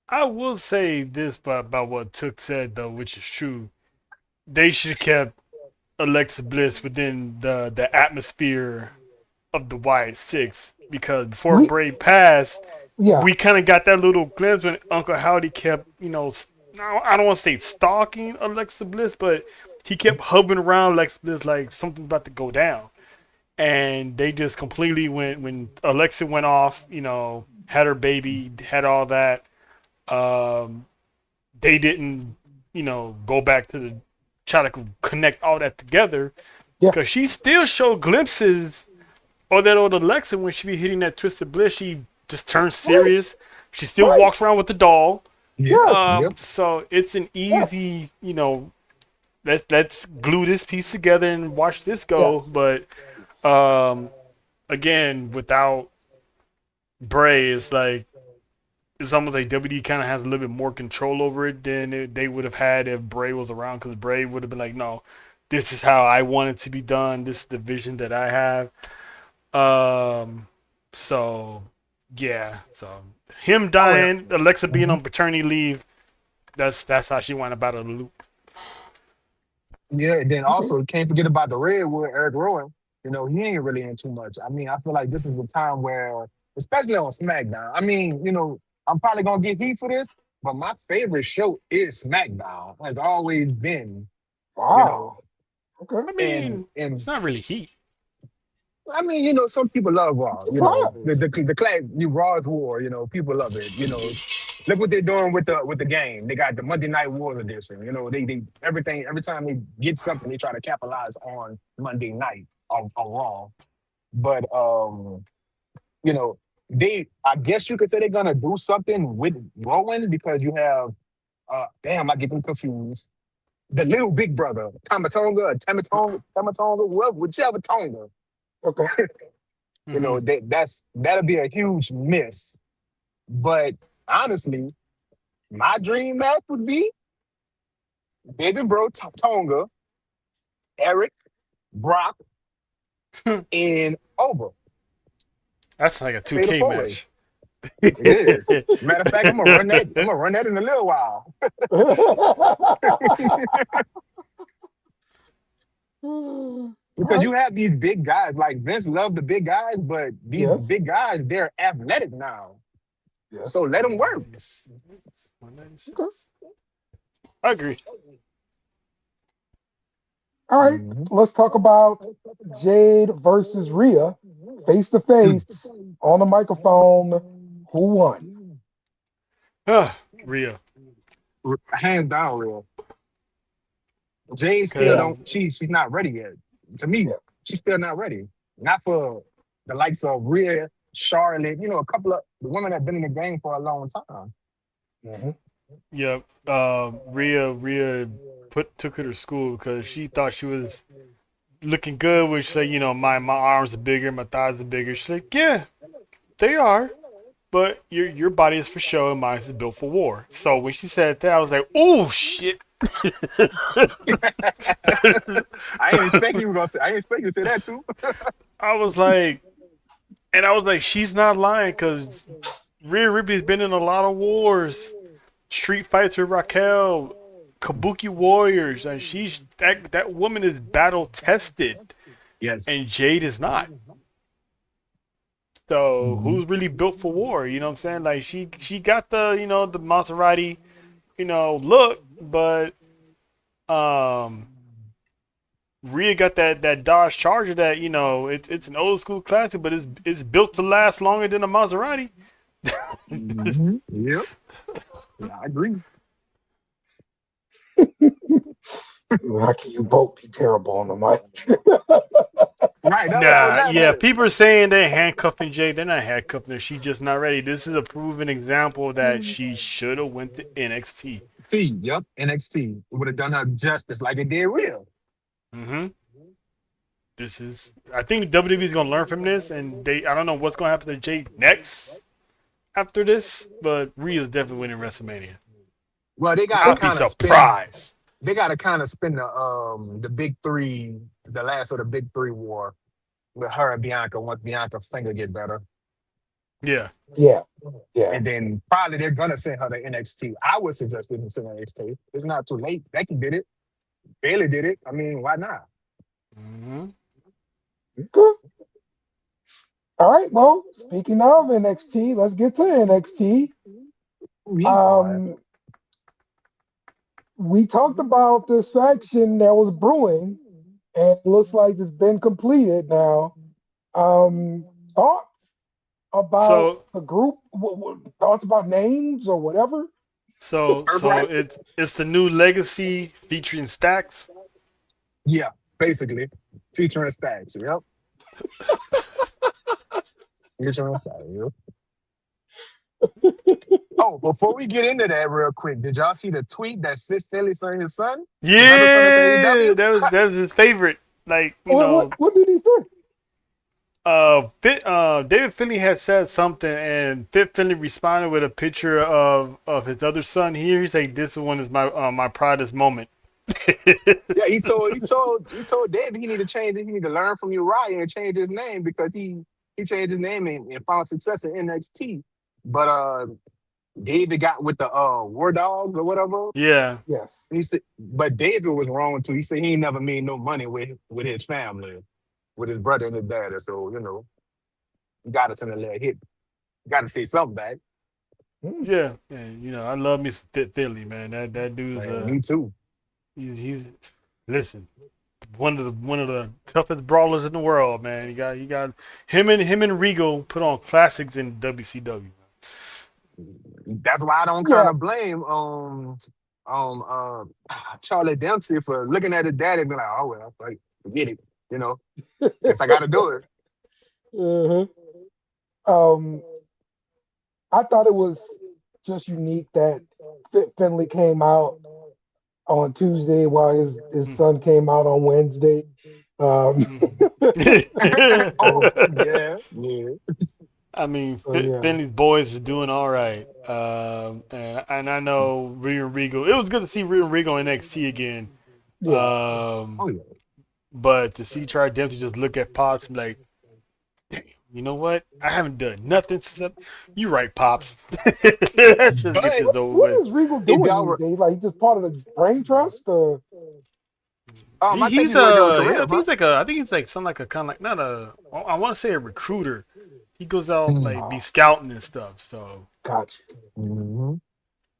I will say this about what Took said though, which is true. They should have kept Alexa Bliss within the atmosphere of the Y6 because before We Bray passed, yeah. we kind of got that little glimpse when Uncle Howdy kept, I don't want to say stalking Alexa Bliss, but he kept hovering around Alexa Bliss like something's about to go down. And they just completely went when Alexa went off, had her baby, had all that. Um, they didn't, go back to the try to connect all that together Yeah. because she still showed glimpses of that old Alexa when she be hitting that twisted bliss. She just turns Right. serious. She still Right. walks around with the doll. Yep. Yes. Yep. So it's an Yes. easy, let's glue this piece together and watch this go. Yes. But um, again, without Bray, it's almost like WWE kind of has a little bit more control over it than they would have had if Bray was around. Because Bray would have been like, no, this is how I want it to be done. This is the vision that I have. Um, so yeah, so him Oh yeah. dying, Alexa being Mhm. on paternity leave, that's how she went about it. Loop. Yeah, and then Okay. also can't forget about the Redwood, Eric Rowan. He ain't really in too much. I mean, I feel like this is the time where, especially on SmackDown. I mean, I'm probably gonna get heat for this, but my favorite show is SmackDown. Has always been. you know. Wow. Okay. I And mean, it's not really heat. I mean, some people love Raw. Surprise. The class, Raw's War. People love it. Look what they're doing with the game. They got the Monday Night Wars edition. They everything every time they get something, they try to capitalize on Monday night on Raw. But you know, I guess you could say they're gonna do something with Rowan because you have damn, I get them confused. The little big brother, Tamatonga, or Tamatonga, whichever Tonga. Okay. Hmm. That'll be a huge miss. But honestly, my dream match would be Baby Bro Tonga, Eric, Brock, and Oba. That's like a Fatal 2K four way. match. It is. Matter of fact, I'm gonna run that. I'm gonna run that in a little while. All Because right. you have these big guys, like Vince loved the big guys, but these Yes. big guys, they're athletic now. So Yes. let them work. 196. Okay. 196. I agree. All right. Mhm. Let's talk about Jade versus Rhea, face to face on the microphone. Who won? Rhea. Hands down, real. Jade still Cause Yeah. don't. She's not ready yet. To me, Yeah. she's still not ready. Not for the likes of Rhea, Charlotte. A couple of the women that have been in the game for a long time. Mhm. yeah, Rhea took her to school because she thought she was looking good. When she said, my arms are bigger, my thighs are bigger. She's like, yeah, they are, but your body is for show and mine is built for war. So when she said that, I was like, oh shit. I ain't expect you were gonna say. I ain't expect you to say that too. I was like, she's not lying because Rhea Ripley's been in a lot of wars, street fights with Raquel, Kabuki warriors, and that woman is battle tested, Yes. and Jade is not. So Mhm. who's really built for war? You know what I'm saying? Like she got the the Maserati look, but um Rhea got that Dodge Charger that it's an old school classic, but it's built to last longer than a Maserati. Yep. Yeah, I agree. How can you both be terrible on the mic? Right. That's what I was Nah, laughing yeah, at. people are saying they're handcuffing Jay. They're not handcuffing her. She's just not ready. This is a proven example that she should have went to NXT. Yep. NXT. It would have done her justice like it did real. Hmm. I think WWE is gonna learn from this, and I don't know what's gonna happen to Jay next after this, but Rhea's definitely winning WrestleMania. Well, they gotta I'll be kind of spin. surprised. They gotta kind of spin the big three, the last of the big three war with her and Bianca once Bianca's finger get better. Yeah. Yeah. Yeah. And then probably they're gonna send her to NXT. I would suggest them to send her to NXT. It's not too late. Becky did it. Bailey did it. I mean, why not? Hmm. Okay. All right. Well, speaking of NXT, let's get to NXT. We quiet. Um, we talked about this faction that was brewing, and it looks like it's been completed now. Thoughts about So the group? Thoughts about names or whatever? Herb so right? it's the new Legacy featuring Stacks. Yeah, basically. Featuring Stacks. Yep. Featuring Stacks. Yep. Oh, before we get into that real quick, did y'all see the tweet that Fit Philly sent his son? His other son that's in Yeah, AEW? that was his favorite. Like What did he say? David Finley had said something, and Fit Finley responded with a picture of his other son here. He's like, "This one is my proudest moment." Yeah, he told David he need to change it. He need to learn from Uriah and change his name because he changed his name and found success in NXT. But David got with the War Dogs or whatever. Yeah. Yes. He said, but David was wrong too. He said he ain't never made no money with his family, with his brother and his dad. So you got to send a little hit. You got to say something back. Hmm. Yeah, yeah. I love me some Fit Philly, man. That dude's Man, me too. he's Listen, one of the toughest brawlers in the world, man. You got him and Regal put on classics in WCW. That's why I don't kind Yeah. of blame Charlie Dempsey for looking at his daddy and be like, oh well, like forget it, you know. Guess I got to do it. Uh-huh. Um, I thought it was just unique that Finley came out on Tuesday while his son came out on Wednesday. Um, Oh so, yeah, yeah. I mean, so yeah, Finley's boys is doing all right, and I know Real Regal. It was good to see Real Regal in NXT again, yeah. um, Oh yeah. but to see Charlie Dempsey just look at Pops and be like, damn, you know what? I haven't done nothing since. You right, Pops. Let's just get But this What over what with. is Regal if doing y'all these were, days? Like, he just part of the brain trust? Or He, I think he's he's working with the yeah, I Rev, think huh? he's like a I think he's like something like a kind of like not a I want to say a recruiter. He goes out like be oh, scouting and stuff. So gotcha, Mm-hmm.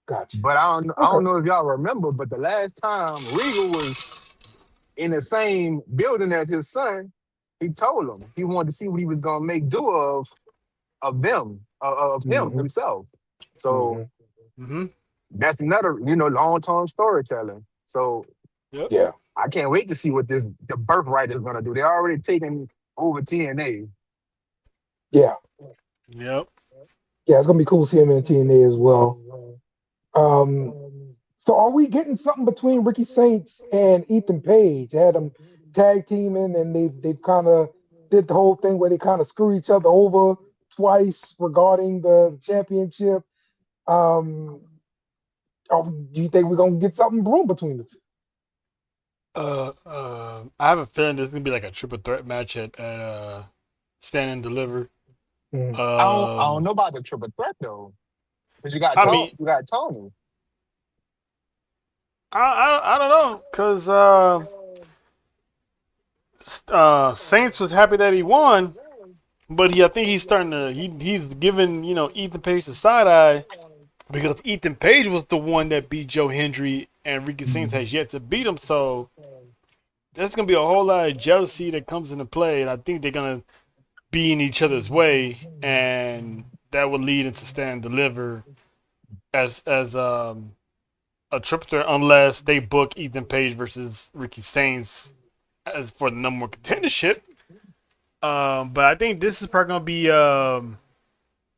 gotcha. But I Okay. don't know if y'all remember, but the last time Regal was in the same building as his son, he told him he wanted to see what he was gonna make do of them, of him Hmm. himself. So Hmm. hmm that's another, long term storytelling. So yep, Yeah, I can't wait to see what the birthright is gonna do. They're already taking over TNA. yeah, yep. yeah. It's gonna be cool seeing him in TNA as well. Um, so are we getting something between Ricky Saints and Ethan Page? They had them tag teaming, and they've kind of did the whole thing where they kind of screw each other over twice regarding the championship. Um, do you think we're gonna get something brewing between the 2? I have a feeling there's gonna be like a triple threat match at Stand and Deliver. Mm. I don't know about the triple threat though, because I mean, You got Tony. I don't know, cause Saints was happy that he won, but I think he's starting to he's giving Ethan Page the side eye because Ethan Page was the one that beat Joe Hendry and Ricky Saints has yet to beat him. So there's gonna be a whole lot of jealousy that comes into play, and I think they're gonna be in each other's way, and that would lead into Stand and Deliver as a triple threat unless they book Ethan Page versus Ricky Saints as for the number one contendership. But I think this is probably gonna be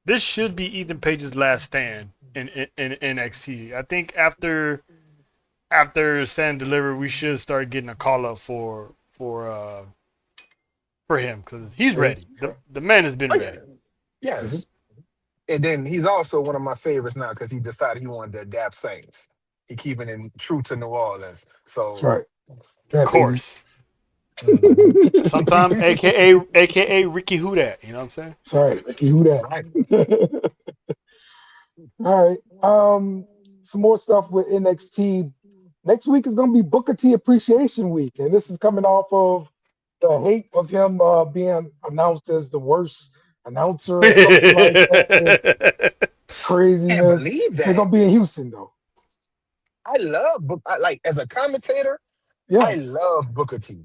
this should be Ethan Page's last stand in NXT. I think after Stand and Deliver, we should start getting a call up for him because he's Okay. ready. The man has been Oh yeah, ready. Mhm. yes. And then he's also one of my favorites now because he decided he wanted to adapt Saints. He keeping it true to New Orleans. That's So right. Of Yeah, baby. course. mhm. Sometimes AKA Ricky Who Dat, you know what I'm saying? That's right. Ricky, who Right. that? All right. Some more stuff with NXT. Next week is going to be Booker T Appreciation Week, and this is coming off of the hate of him being announced as the worst announcer or something like that. It's Can't craziness. believe They're that. going to be in Houston, though. I love like as a commentator, I Yes. love Booker T.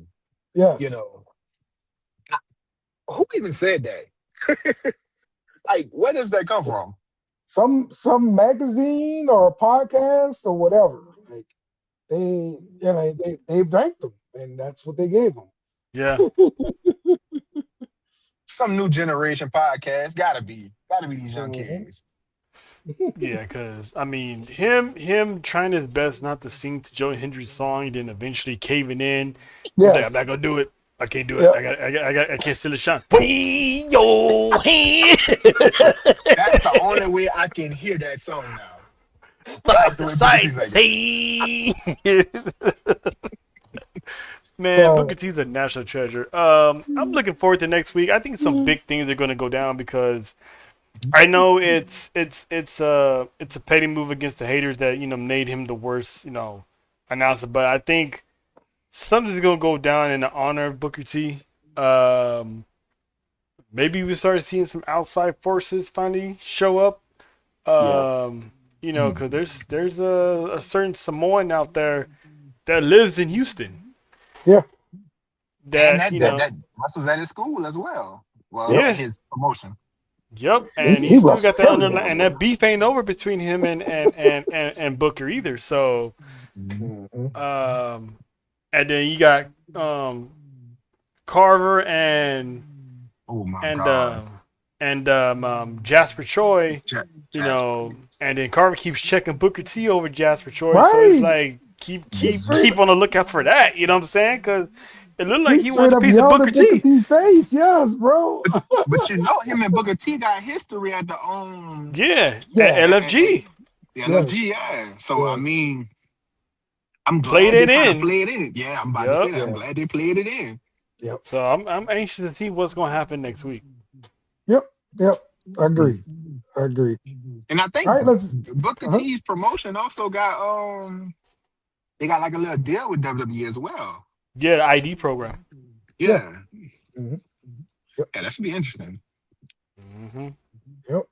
You Yes. know, who even said that? Like, where does that come from? Some magazine or a podcast or whatever. Like they ranked them, and that's what they gave them. Yeah. Some new generation podcast. Gotta be these young Mhm. kids. Yeah, because I mean, him trying his best not to sing to Joe Hendry's song, then eventually caving in. He's like, I'm not Yes. gonna do it. I can't do it. Yep. I can't steal the shine. Put your hand That's the only way I can hear that song now. That's like the the way Booker sight T's like that. say. Man, Uh, Booker T's a national treasure. I'm looking forward to next week. I think some big things are gonna go down because I know it's a petty move against the haters that made him the worst announcer, but I think something's gonna go down in the honor of Booker T. Maybe we start seeing some outside forces finally show up. yeah. Because there's a certain Samoan out there that lives in Houston, Yeah. And That, you Yeah. know, Russ was at his school as well. Well, Yep. yeah, his promotion. yep, He, and he he still wrestled got that heavy underlying, down and there. that beef ain't over between him and Booker either. So, Mhm. Mhm. and then you got Carver Oh my and God. Jasper Troy, you Jasper. know, and then Carver keeps checking Booker T over Jasper Troy, so it's Right. like keep He keep straight keep on the lookout for that. You know what I'm saying? Because it looked like he he wanted straight a up piece of yelled Booker at Booker T. T face. Yes, bro. But you know, him and Booker T got history at the Yeah, at Yeah. LFG the Yes. LFG. Yeah. So I Yes. mean, I'm played glad they it kind of in. played in. Yeah, I'm about to say Yep. that. I'm Yeah. glad they played it in. Yep. So I'm anxious to see what's gonna happen next week. Yep. Yep. I agree. Mhm. I agree. And I All think right, let's Booker uh-huh. T's promotion also got they got like a little deal with WWE as well. Yeah, the ID program. Yeah. Yeah. Mhm. Yep. Yeah, that should be interesting. Hmm. Yep.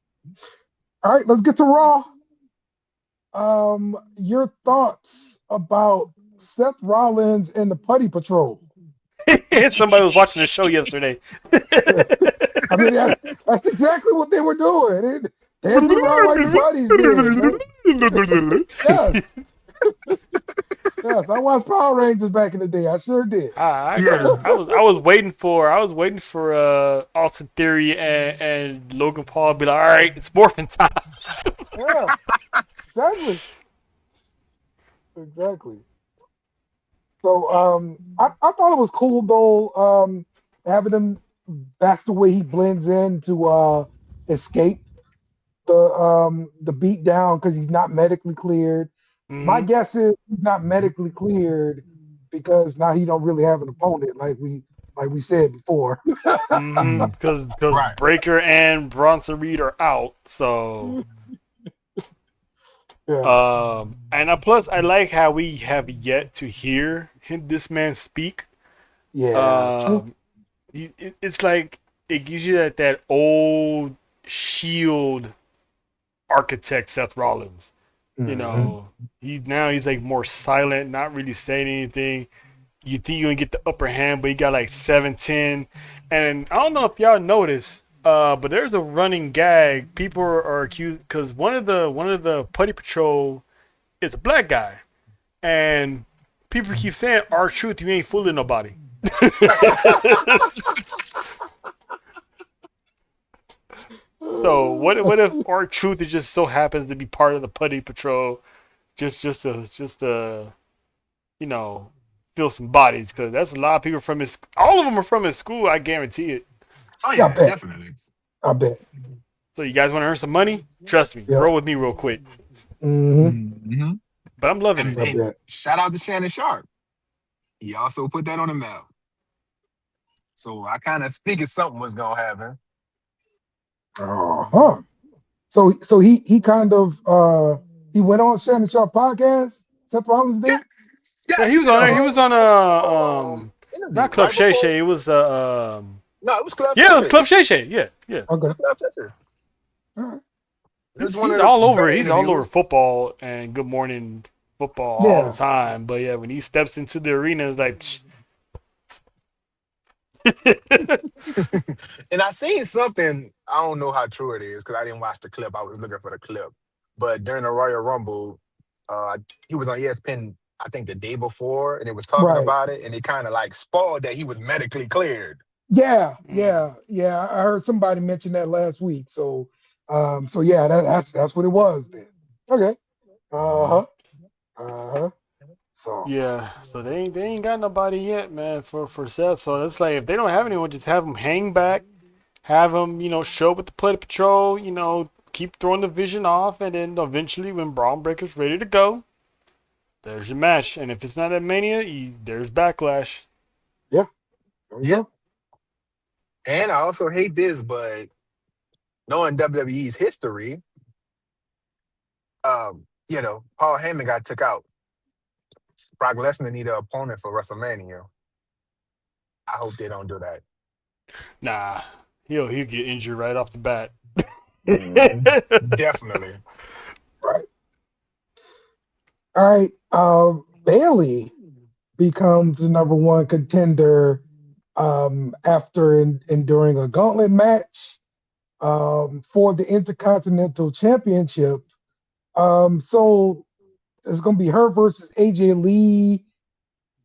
All right, let's get to Raw. Your thoughts about Seth Rollins and the Putty Patrol? Somebody was watching the show yesterday. I mean, that's exactly what they were doing. Dancing around like the putties did, man. Yes, yes. I watched Power Rangers back in the day. I sure did. Yes. I was waiting for Austin Theory and Logan Paul to be like, all right, it's morphin' time. Yeah, exactly, exactly. So, I thought it was cool though, having him. That's the way he blends in to escape the beat down because he's not medically cleared. My Hmm. guess is he's not medically cleared because now he don't really have an opponent like we said before. Hmm. Mm, Because right. Breaker and Bronson Reed are out, so Yeah, and plus I like how we have yet to hear this man speak. yeah, true. Um, it's like it gives you that old Shield architect Seth Rollins. You Hmm. know, he's like more silent, not really saying anything. You think you're gonna get the upper hand, but he got like 7-10. And I don't know if y'all noticed, but there's a running gag. People are accused because one of the Putty Patrol is a black guy, and people keep saying, "Our truth, you ain't fooling nobody." So what if our truth is just so happens to be part of the Putty Patrol, just to you know fill some bodies because that's a lot of people from his. All of them are from his school. I guarantee it. Oh Yeah, I yeah, bet. definitely. I bet. So you guys want to earn some money? Trust me, Yep. roll with me real quick. Hmm. Hmm. But I'm loving And, it. I and bet. shout out to Shannon Sharp. He also put that on the map. So I kind of figured something was gonna happen. Uh-huh. So he kind of he went on Shannon Sharp podcast. Seth Rollins Yeah, did. Yeah, yeah, he he was did on a there. He was on interview not Club right Shay before. Shay. It was No, it was Club yeah, it was Fisher. Club Shay Shay. Yeah, yeah. Okay. Club Fisher. All right. It was He's one he's of the all over. better He's all over interviews. football and Good Morning Football all the Yeah. time. But yeah, when he steps into the arena, it's like. And I seen something. I don't know how true it is because I didn't watch the clip. I was looking for the clip. But during the Royal Rumble, uh, he was on ESPN. I think the day before, and it was talking Right. about it, and it kind of like spoiled that he was medically cleared. Yeah. Mm. Yeah. Yeah. I heard somebody mention that last week. So yeah, that's what it was then. Okay. Uh Mhm. huh. Uh huh. So Yeah, so they ain't got nobody yet, man, for Seth. So it's like if they don't have anyone, just have them hang back, have them, show up with the Play Patrol, keep throwing the vision off, and then eventually when Braun Breaker's ready to go, there's your match. And if it's not at Mania, there's Backlash. yeah. There we Yeah, go. and I also hate this, but knowing WWE's history, Paul Heyman got took out. Brock Lesnar need an opponent for WrestleMania. I hope they don't do that. Nah, he'll get injured right off the bat. Mhm. Definitely. Right. All right. Bailey. becomes the number one contender after enduring a gauntlet match for the Intercontinental Championship. So it's going to be her versus AJ Lee.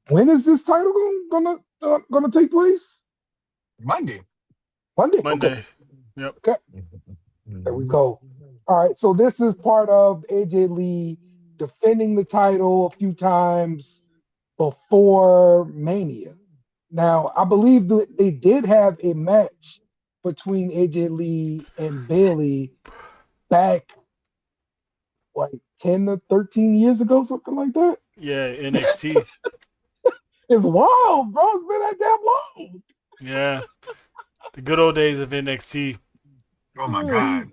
When is this title gonna take place? Monday. Monday. Okay. Monday. Yep. Okay. There we go. All right. So this is part of AJ Lee defending the title a few times before Mania. Now, I believe that they did have a match between AJ Lee and Bailey back like 10 to 13 years ago, something like that. Yeah, NXT. It's wild, bro. It's been that damn long. Yeah. The good old days of NXT. Oh my God.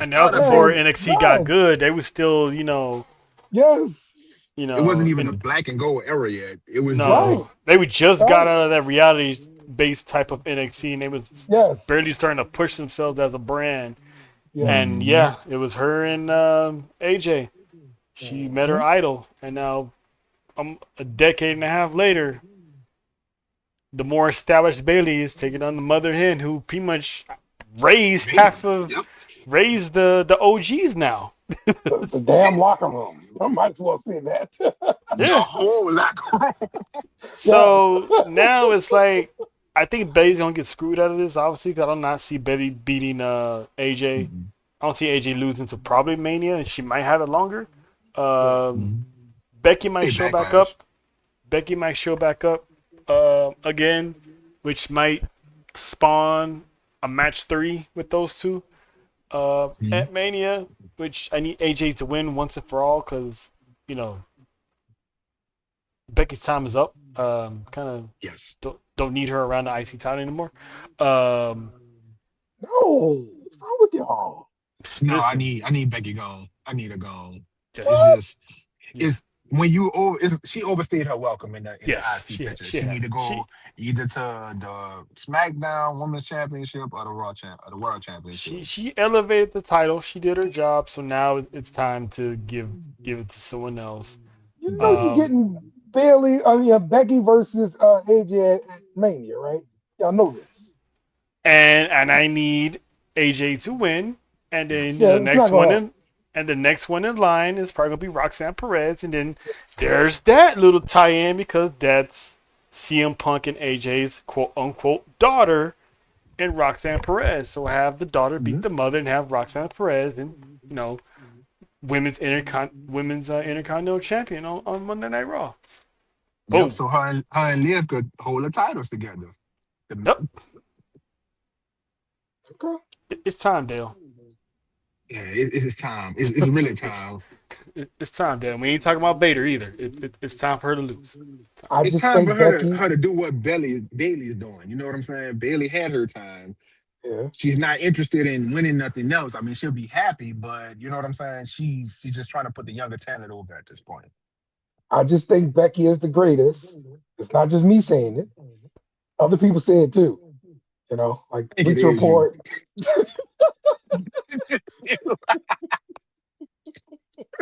And that was Started before from- NXT got good. They was still, you know, Yes. It wasn't even the black and gold era yet. It was no. just They would just Right. got out of that reality based type of NXT, and they was Yes. barely starting to push themselves as a brand. Yes. And yeah, it was her and AJ. She met her idol, and now a decade and a half later, the more established Bailey is taking on the mother hen, who pretty much raised raised the OGs now. The damn locker room. I might as well say that. the whole locker room. So now it's like, I think Bailey's gonna get screwed out of this, obviously, because I do not see Bailey beating AJ. I don't see AJ losing to probably Mania, and she might have it longer. Becky might Say show back Backlash. up. Becky might show back up again, which might spawn a match 3 with those two at Mania, which I need AJ to win once and for all, because, you know, Becky's time is up. Kind of Yes. don't need her around the IC title anymore. No. What's wrong with y'all? No, Listen. I need Becky gone. I need her gone. Yes. It's just it's when you she overstayed her welcome in the Yes, IC picture. she She need to has. go either to the SmackDown Women's Championship or the or the World Championship. She elevated the title. She did her job. So now it's time to give it to someone else. You know you're getting Becky versus AJ at Mania, right? Y'all know this. And I need AJ to win. And then Yeah, the it's next not gonna one happen. the next one in line is probably gonna be Roxanne Perez. And then there's that little tie-in, because that's CM Punk and AJ's quote unquote daughter and Roxanne Perez. So have the daughter beat the mother and have Roxanne Perez, and you know, women's intercontinental champion on Monday Night Raw. Boom. Yep, so her and Liv could hold the titles together. Yep. Okay. It's time, Dale. Yeah, it's time. It's really time. It's time, Dale. We ain't talking about Bader either. It's time for her to lose. I It's just time think for her Becky. to do what Bailey's doing. You know what I'm saying? Bailey had her time. Yeah. She's not interested in winning nothing else. I mean, she'll be happy, but you know what I'm saying? She's just trying to put the younger talent over at this point. I just think Becky is the greatest. It's not just me saying it. Other people say it too. You know, like It Bleacher is you. Report.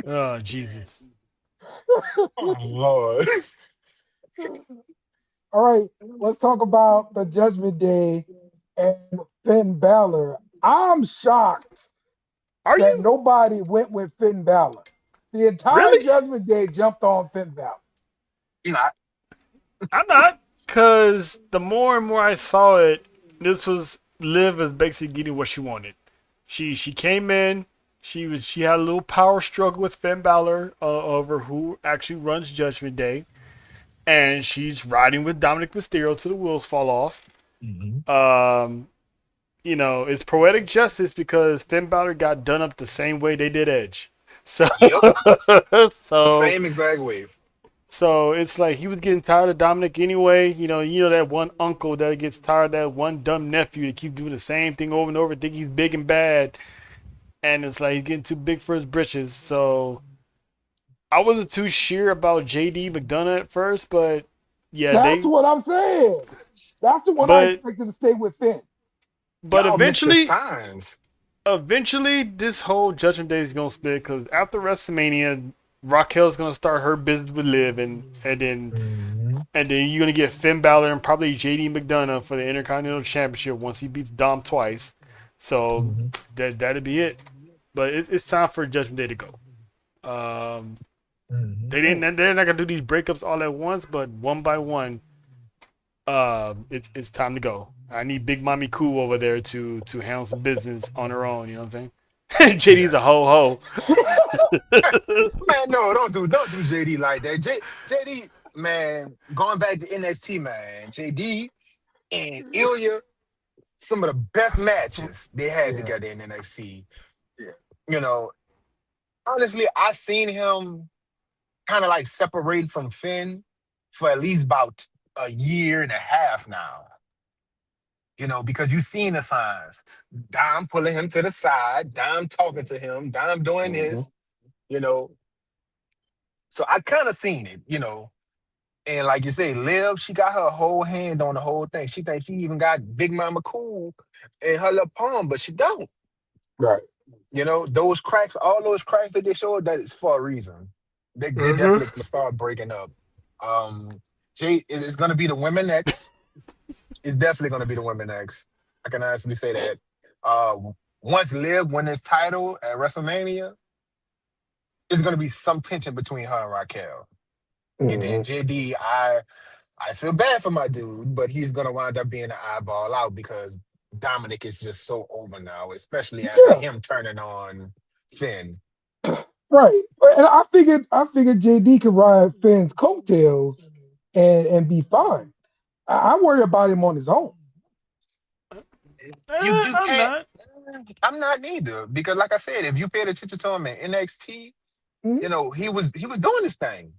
Oh Jesus. Oh Lord. All right, let's talk about the Judgment Day and Finn Balor. I'm shocked Are that you nobody went with Finn Balor. The entire Really? Judgment Day jumped on Finn Balor. You're not. I'm not, because the more and more I saw it, this was Liv is basically getting what she wanted. She came in, she had a little power struggle with Finn Balor over who actually runs Judgment Day, and she's riding with Dominic Mysterio till the wheels fall off. You know, it's poetic justice, because Finn Balor got done up the same way they did Edge. So, Same exact wave. So it's like he was getting tired of Dominic anyway. You know that one uncle that gets tired of that one dumb nephew that keep doing the same thing over and over, think he's big and bad, and it's like he's getting too big for his britches. So I wasn't too sure about JD McDonough at first, but yeah, That's what I'm saying. That's the one I expected to stay with Finn. But Y'all missed the eventually, signs. this whole Judgment Day is gonna split, because after WrestleMania, Raquel's gonna start her business with Liv, and Mhm. then you're gonna get Finn Balor and probably JD McDonough for the Intercontinental Championship once he beats Dom twice. So Mhm. that'd be it. But it's time for Judgment Day to go. Um, Mhm. they're not gonna do these breakups all at once, but one by one, it's time to go. I need Big Mommy Cool over there to handle some business on her own. You know what I'm saying? JD's a Yes. ho ho. Man, no, don't do JD like that. JD, man, going back to NXT, man. JD and Ilya, some of the best matches they had Yeah, together in NXT. yeah, You know, honestly, I seen him kind of like separate from Finn for at least about a year and a half now. Because you seen the signs. Dom pulling him to the side, Dom talking to him, Dom doing hmm this, you know. So I kind of seen it. And like you say, Liv, she got her whole hand on the whole thing. She thinks she even got Big Mama Cool in her little palm, but she don't. right. Those cracks, all those cracks that they showed, that is for a reason. They Mm-hmm. definitely gonna start breaking up. Um, Jay is gonna be the women next. It's definitely gonna be the women next. I can honestly say that. Uh, Once Liv win this title at WrestleMania, it's gonna be some tension between her and Raquel. And then hmm JD, I feel bad for my dude, but he's gonna wind up being an eyeball out because Dominic is just so over now, especially after Yeah, him turning on Finn. right. And I figured JD could ride Finn's coattails and be fine. I worry about him on his own. You I'm can't. not. I'm not neither because, like I said, if you paid attention to him in NXT, Mhm. he was doing this thing.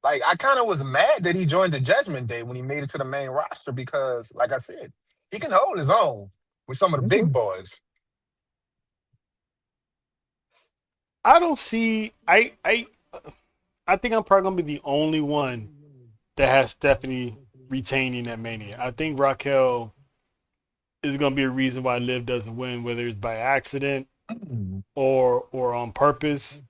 Like I kind of was mad that he joined the Judgment Day when he made it to the main roster because, like I said, he can hold his own with some of the Okay. big boys. I don't see. I think I'm probably gonna be the only one that has Stephanie retaining that Mania. I think Raquel is gonna be a reason why Liv doesn't win, whether it's by accident Mm. or on purpose.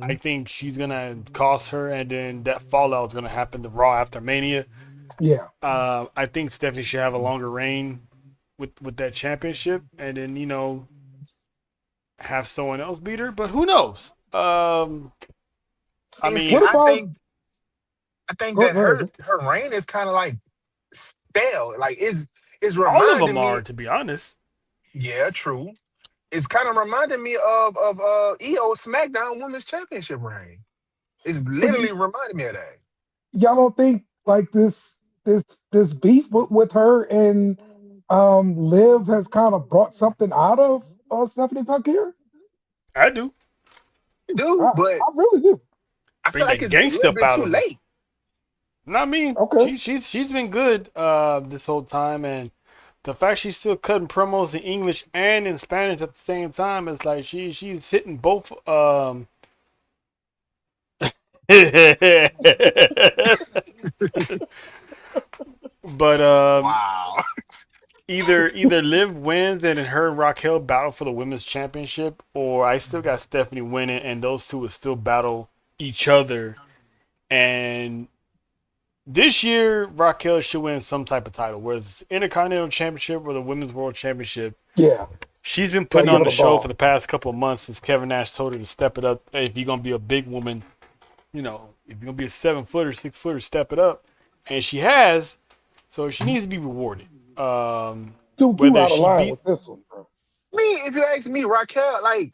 I think she's gonna cost her, and then that fallout is gonna happen to Raw after Mania. Yeah. I think Stephanie should have a longer reign with that championship, and then have someone else beat her. But who knows? I And see, What mean, about I think go, that go ahead, her bro. her reign is kind of like stale. Like is all of them reminding are, me. to be honest. Yeah, true. It's kind of reminding me of EO SmackDown Women's Championship reign. It's But literally reminding me of that. y'all don't think like this beef with her and Liv has kind of brought something out of Stephanie Paquire? I do. Do, but I really do. I feel Bring like that it's a gangsta little up bit out too of them. late. Not me. Okay. She's been good this whole time, and the fact she's still cutting promos in English and in Spanish at the same time is like she's hitting both. But Wow. either Liv wins and then her and Raquel battle for the women's championship, or I still got Stephanie winning, and those two will still battle each other. And this year, Raquel should win some type of title, whether it's the Intercontinental Championship or the Women's World Championship. Yeah. She's been Gotta putting give on her the the show for ball. the past couple of months since Kevin Nash told her to step it up. Hey, if you're gonna be a big woman, if you're gonna be a 7 footer, 6 footer, step it up. And she has, so she needs to be rewarded. Too Whether out of she line beat, with this one, bro. Me, if you ask me, Raquel, like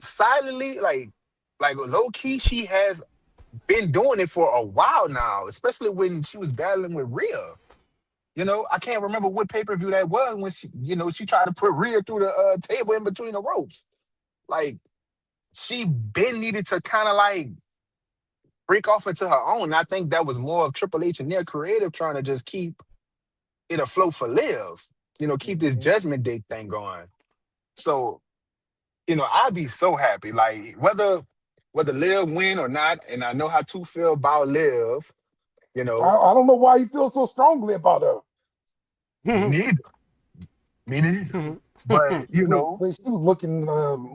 silently, like low key, she has been doing it for a while now, especially when she was battling with Rhea. I can't remember what pay-per-view that was when she tried to put Rhea through the table in between the ropes. Like she been needed to kind of like break off into her own. And I think that was more of Triple H and their creative trying to just keep it afloat for Liv. Keep this hmm Judgment Day thing going. So, I'd be so happy. Like whether Liv win or not, and I know how to feel about Liv, you know, I don't know why you feel so strongly about her. me neither. Me neither. But The way she was looking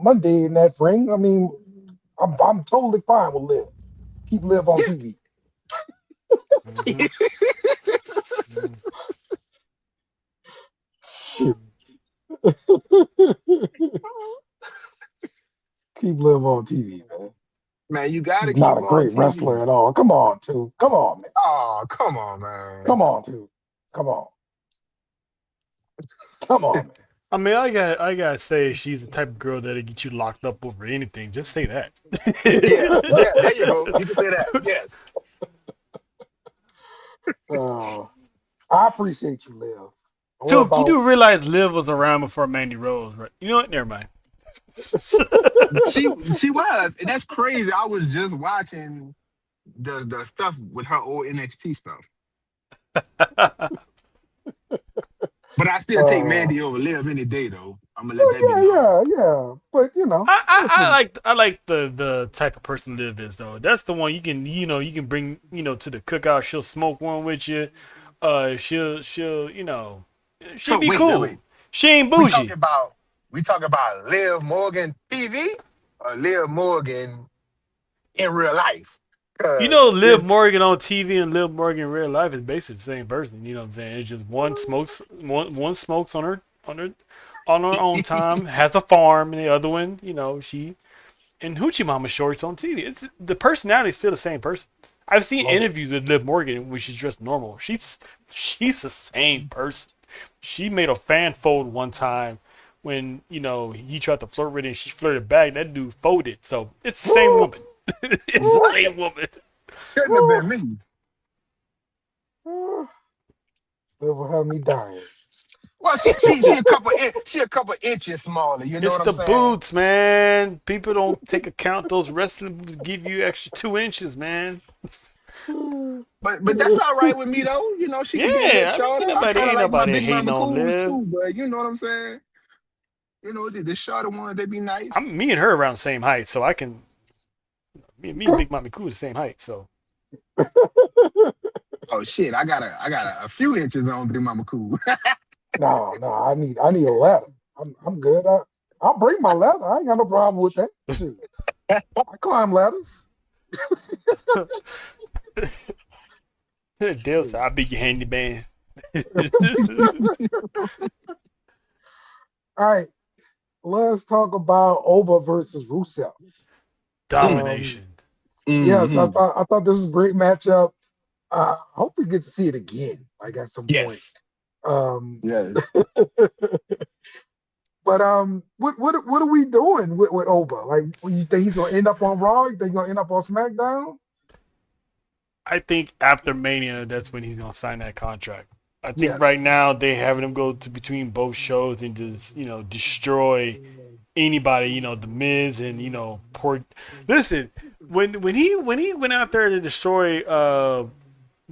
Monday in that ring, I mean, I'm totally fine with Liv. Keep Liv on Yeah. TV. Mhm. Mhm. Shit. Keep Liv on TV, man. Man, you gotta She's keep not him a on great TV. wrestler at all. Come on, too. Come on, man. Oh, come on, man. Come on, too. Come on. Come on, man. I mean, I gotta say, she's the type of girl that'll get you locked up over anything. Just say that. Yeah, yeah, there you go. You can say that. Yes. Uh, I appreciate you, Liv. What Dude, you about do realize Liv was around before Mandy Rose, right? You know what? Never mind. She was. And that's crazy. I was just watching the stuff with her old NXT stuff. But I still take uh Mandy over Liv any day though. I'm gonna let well, that be known. yeah. But listen, I like the type of person Liv is though. That's the one you can bring to the cookout. She'll smoke one with you. She'll she'll So be wait, cool. wait. She ain't We talking bougie. about Liv Morgan TV or Liv Morgan in real life? You Cause know, Liv if Morgan on TV and Liv Morgan in real life is basically the same person. You know what I'm saying? It's just one smokes on her own time, has a farm, and the other one, she in Hoochie Mama shorts on TV. It's the personality is still the same person. I've seen love it. interviews with Liv Morgan when she's dressed normal. She's the same person. She made a fan fold one time when he tried to flirt with her and she flirted back. That dude folded. So it's the same woman. It's the What? same woman. Couldn't have been me. Liv will have me dying. Well, she a couple inches smaller. You know It's what I'm the saying? boots, man. People don't take account. Those wrestling boots give you extra 2 inches, man. But that's all right with me though. You know, she could be a little Yeah, I mean, shorter. I kind of ain't like my nobody Big hating Mama on Cools Liv. too. But you know what I'm saying? You know, the shorter ones they be nice. Me and her around the same height, so I can. Me and Big Mommy Cool the same height, so. Oh shit, I got a few inches on Big Mama Cool. No, I need a ladder. I'm good. I'll bring my ladder. I ain't got no problem with that. Shoot. I climb ladders. Dale said, I'll be your handyman. All right, let's talk about Oba versus Rusev. Um, Domination. yes, I Hmm. thought I thought this was a great matchup. I hope we get to see it again, like at some point. Yes. Um, Yes. but what are we doing with Oba? Like, you think he's gonna end up on Raw? You think he's gonna end up on SmackDown? I think after Mania, that's when he's going to sign that contract. I think right Yes. now they having him go to between both shows and just destroy anybody. The Miz and poor. Listen, when he went out there to destroy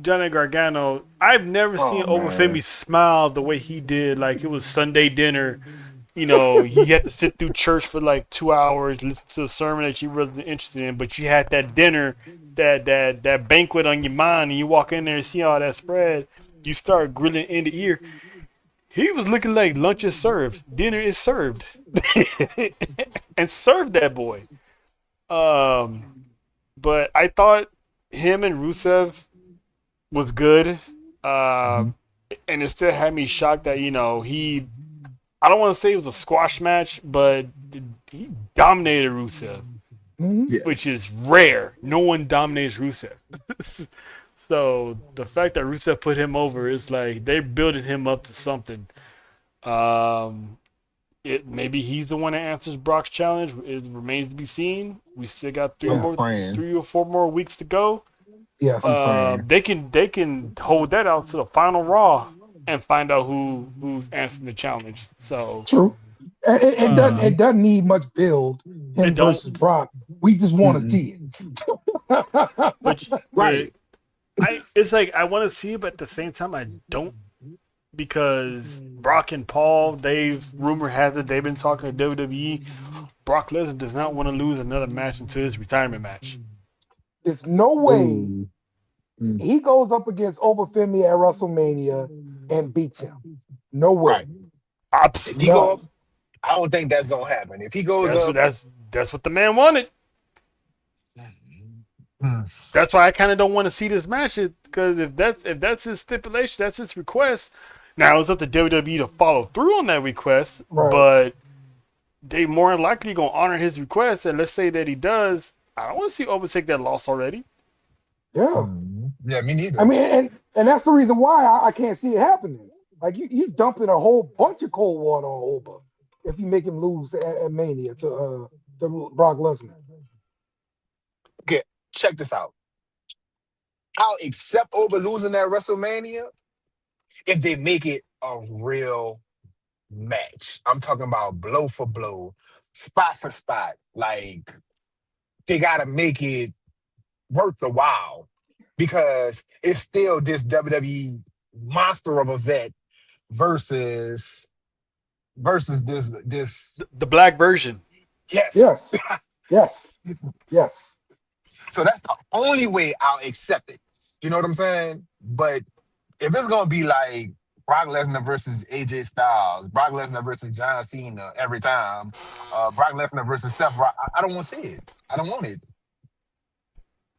Johnny Gargano, I've never seen Oh Obafemi man. smile the way he did. Like it was Sunday dinner. He had to sit through church for like 2 hours, listen to a sermon that you wasn't interested in, but you had that dinner, that banquet on your mind, and you walk in there and see all that spread. You start grilling in the ear. He was looking like lunch is served, dinner is served, and served that boy. But I thought him and Rusev was good. Mhm. And it still had me shocked that he. I don't want to say it was a squash match, but he dominated Rusev, Hmm. which Yes. is rare. No one dominates Rusev. So the fact that Rusev put him over is like they're building him up to something. Um, maybe he's the one that answers Brock's challenge. It remains to be seen. We still got I'm praying. 3 or 4 more weeks to go. I'm Yes. praying. They can hold that out to the final Raw and find out who's answering the challenge. So True. It Hmm. doesn't need much build. it Him don't. versus Brock. We just want to Mm-mm. see it. But Right. it's like I want to see it, but at the same time I don't because Brock and Paul, rumor has it they've been talking to WWE. Brock Lesnar does not want to lose another match until his retirement match. There's no way Ooh. Mm. he goes up against Obafemi at WrestleMania and beats him. No way. Right. If he go None. up, I don't think that's gonna happen. If he goes That's what up, that's what the man wanted. Hmm. That's why I kind of don't want to see this match, because if that's his stipulation, that's his request. Now it's up to WWE to follow through on that request, Right. but they more than likely gonna honor his request. And let's say that he does, I don't want to see Owen take that loss already. Yeah. Yeah, me I neither. mean, and that's the reason why I can't see it happening. Like you dumping a whole bunch of cold water on Oba if you make him lose at Mania to Brock Lesnar. Okay, check this out. I'll accept over losing that WrestleMania if they make it a real match. I'm talking about blow for blow, spot for spot. Like they gotta make it worth the while because it's still this WWE monster of a vet versus this The black version. yes. Yes, yes, yes. So that's the only way I'll accept it. You know what I'm saying? But if it's gonna be like Brock Lesnar versus AJ Styles, Brock Lesnar versus John Cena every time, Brock Lesnar versus Seth Rock, I don't want to see it. I don't want it.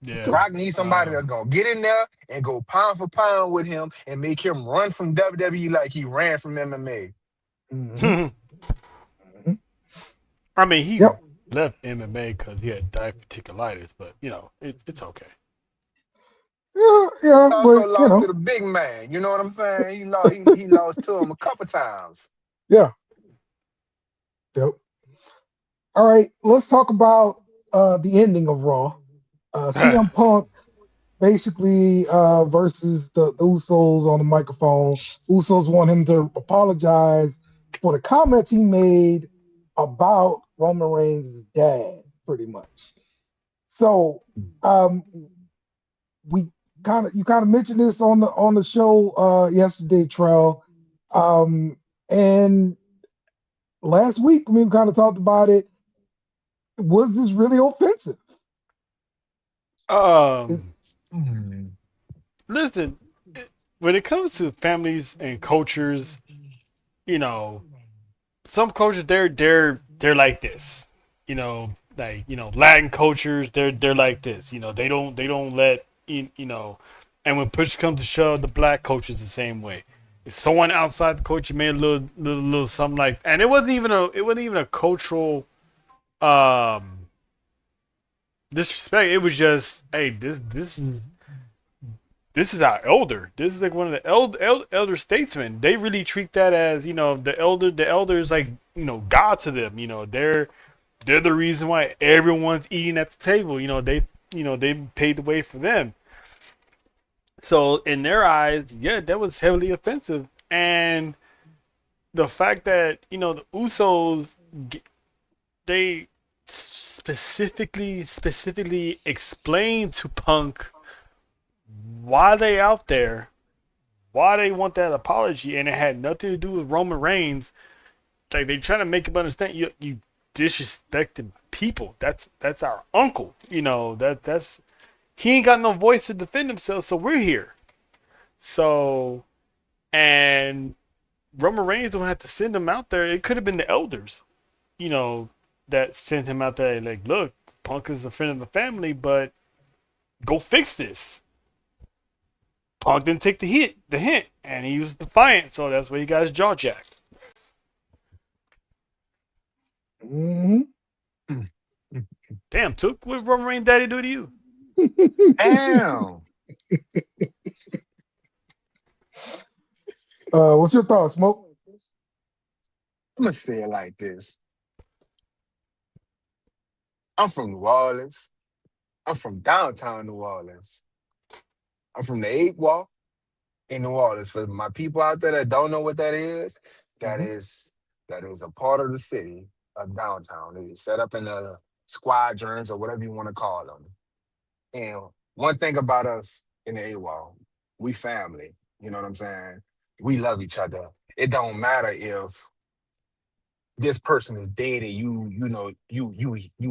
Yeah. Okay. Brock needs somebody that's gonna get in there and go pound for pound with him and make him run from WWE like he ran from MMA. Hmm. I Hmm. mean, he Yep. left MMA because he had diverticulitis, but it's okay. Yeah, yeah, Also but lost to the big man. You know what I'm saying? He lost to him a couple times. yeah. Yep. All right, let's talk about the ending of Raw. CM Punk basically versus the Usos on the microphone. Usos want him to apologize for the comments he made about Roman Reigns' dad, pretty much. So um, we you kind of mentioned this on the show yesterday, Trell. And last week we kind of talked about it. Was this really offensive? Is um, Hmm. Listen, when it comes to families and cultures, you know, some cultures they're like this. Latin cultures they're like this. They don't let and when push comes to shove, the black culture is the same way. If someone outside the culture made a little something like, and it wasn't even a cultural um disrespect. It was just, hey, this is our elder. This is like one of the elder statesmen. They really treat that as, the elder is like, God to them. They're the reason why everyone's eating at the table. They paved the way for them. So in their eyes, yeah, that was heavily offensive. And the fact that, the Usos, they specifically explained to Punk why they out there, why they want that apology, and it had nothing to do with Roman Reigns. Like, they trying to make him understand, you disrespecting people. That's our uncle. That's he ain't got no voice to defend himself, so we're here. So, and Roman Reigns don't have to send him out there. It could have been the elders, you know, that sent him out there. Like, look, Punk is a friend of the family, but go fix this. Punk didn't take the hint, and he was defiant, so that's why he got his jaw jacked. mhm. Hmm. Damn, Took, what Roman Reigns daddy do to you? Damn. What's your thoughts, Smoke? I'm gonna say it like this. I'm from New Orleans. I'm from downtown New Orleans. I'm from the Eight Wall in New Orleans. For my people out there that don't know what that is, that Mhm. is that is a part of the city of downtown. It is set up in the squadrons or whatever you want to call them. And one thing about us in the AWOL, we family. You know what I'm saying? We love each other. It don't matter if this person is dead and you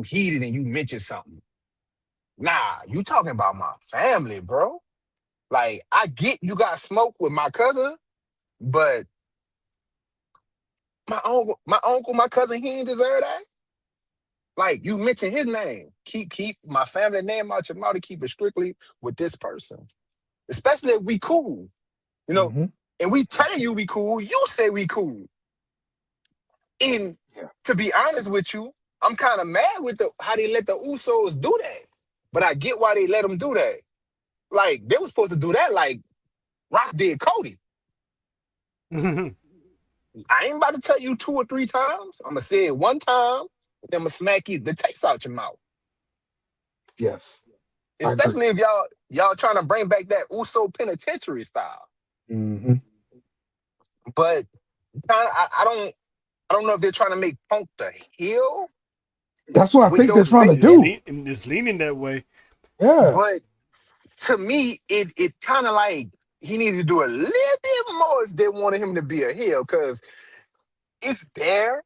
heated and you mentioned something. Nah, you talking about my family, bro. Like, I get you got smoke with my cousin, but my uncle, my cousin, he ain't deserve that. Like you mentioned his name. Keep my family name out your mouth and keep it strictly with this person. Especially if we cool. You know, Mm-hmm. and we telling you we cool, you say we cool. And Yeah. to be honest with you, I'm kind of mad with how they let the Usos do that. But I get why they let them do that. Like they were supposed to do that like Rock did Cody. I ain't about to tell you 2 or 3 times. I'm gonna say it one time, then I'm gonna smack you the taste out your mouth. Yes. I agree. Especially if y'all trying to bring back that Uso penitentiary style. Mm-hmm. But I don't know if they're trying to make Punk the heel That's what I with think they're those trying to visuals. do. It's leaning that way. Yeah. But to me, it kind of like he needed to do a little bit more if they wanted him to be a heel, because it's there.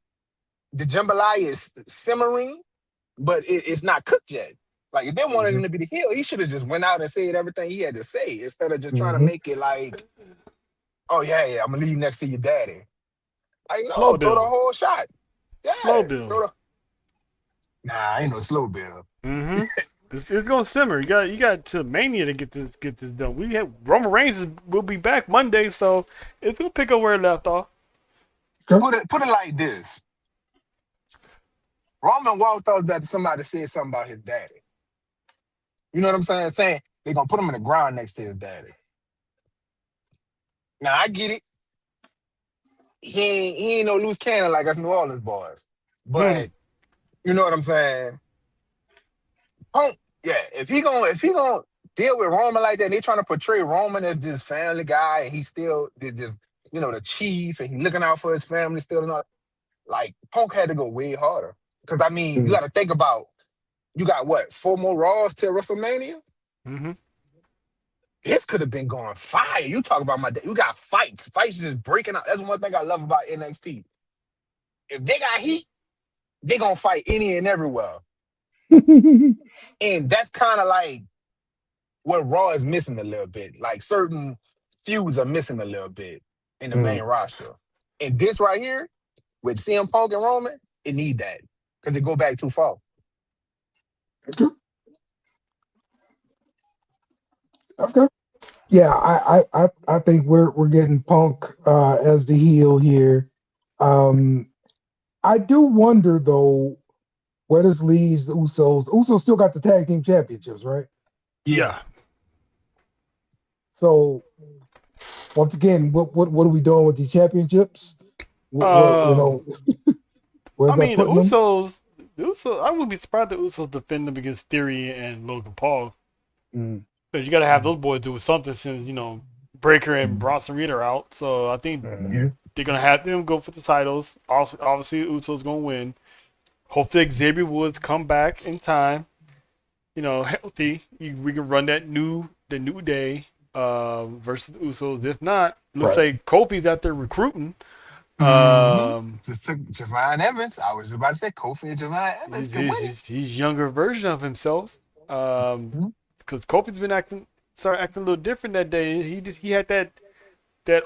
The jambalaya is simmering, but it's not cooked yet. Like if they wanted Mm-hmm. him to be the heel, he should have just went out and said everything he had to say instead of just trying to Mm-hmm. make it like, oh yeah, I'm gonna leave next to your daddy. Like Slow no, throw the build. whole shot. Slow Yeah, build. throw the. Nah, ain't no slow build. Mm-hmm. It's gonna simmer. You got to Mania to get this done. We have Roman Reigns will be back Monday, so it's gonna pick up where it left off. Okay. Put it like this. Roman walked out that somebody said something about his daddy. You know what I'm saying? Saying they're gonna put him in the ground next to his daddy. Now I get it. He ain't no loose cannon like us New Orleans boys. But you know what I'm saying? Punk, yeah, if he gonna deal with Roman like that, they trying to portray Roman as this family guy, and he still did just the chief, and he looking out for his family still. Not like Punk had to go way harder because I mean you Mm. got to think about you got what 4 more Raws till WrestleMania. Mm-hmm. This could have been going fire. You talk about you got fights just breaking out. That's one thing I love about NXT. If they got heat, they gonna fight any and everywhere, and that's kind of like what Raw is missing a little bit. Like certain feuds are missing a little bit in the Mm. main roster. And this right here with CM Punk and Roman, it need that because it go back too far. Okay. Okay. Yeah, I think we're getting Punk as the heel here. Um, I do wonder though where this leaves the Usos. The Usos still got the tag team championships, right? Yeah. Yeah. So once again, what are we doing with these championships? What Um. where's I that mean, the putting them? Usos. The Usos. I wouldn't be surprised the Usos defend them against Theory and Logan Paul. Mm. Because you got to have those boys do something since Breaker and Mm. Bronson Reed are out. So I think Mm. they're gonna have them go for the titles. Also, obviously, Usos gonna win. Hopefully, Xavier Woods come back in time. Healthy. We can run the new day versus the Usos. If not, looks Right. like Kofi's out there recruiting. Mm-hmm. Just took Javon Evans. I was about to say Kofi and Javon Evans He's can win he's, it. he's, he's younger version of himself. Because Kofi's been started acting a little different that day. He had that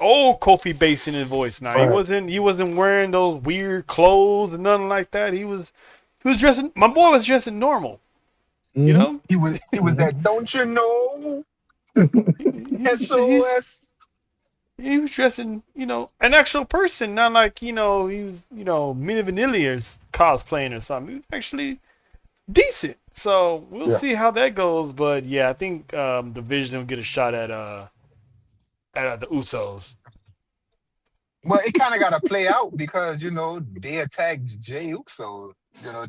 old Kofi bass in his voice. Now Right. he wasn't wearing those weird clothes and nothing like that. He was dressing. My boy was dressing normal. You Mhm. know, He was Mhm. that don't you know he's SOS. he was dressing an actual person, not like he was Mini Vanillia's cosplaying or something. He was actually decent. So we'll Yeah. see how that goes. But yeah, I think the Vision will get a shot at the Usos. Well, it kind of got to play out because they attacked Jey Uso.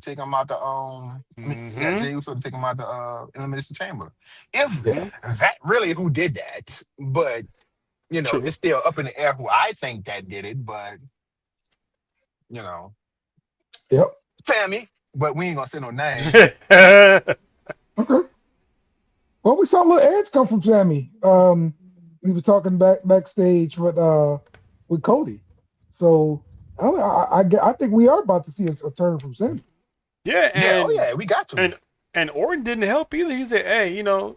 Take him out the Mm-hmm. Jey Uso to take him out the elimination chamber. If Yeah. that really who did that, but True. it's still up in the air who I think that did it. But you know, Yep. Sammy. But we ain't gonna say no names. Okay. Well, we saw little Edge come from Sammy. We was talking backstage with Cody. So I think we are about to see a turn from Sammy. Yeah, Yeah, oh yeah, we got to. and Orton didn't help either. He said, "Hey, listen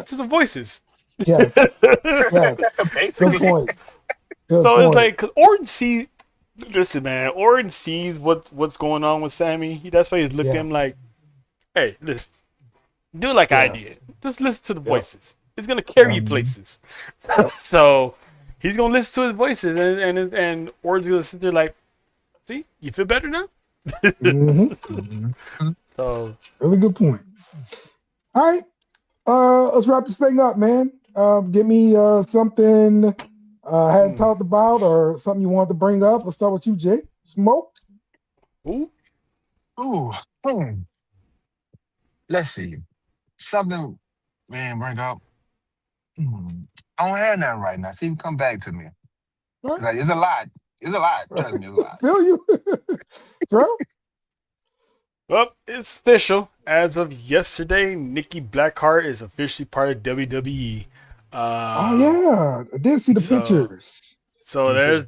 to the Yes. voices." Yes. Yes. Good Basically, point. Good So it's point. like, because Orton sees Listen, man. Orton sees what's going on with Sammy. That's why he's looking at Yeah, him like, "Hey, listen, do like I yeah, did. Just listen to the yep, voices. It's gonna carry yep, you Mhm. places." yep. So he's gonna listen to his voices, and Orton's gonna sit there like, "See, you feel better now." Hmm. Mhm. So Really good point. All right, let's wrap this thing up, man. Give me something I hadn't mm. talked about or something you wanted to bring up. Let's start with you, Jake. Smoke. Ooh. Ooh, hmm. Let's see. Something, man, bring up. Hmm. I don't have nothing right now. See, you come back to me. All Because it's a lot. It's a lot. right. Trust me, it's a lot. Feel you, bro. Well, it's official. As of yesterday, Nikki Blackheart is officially part of WWE. Oh Um, yeah, I did see the so pictures. so Me too.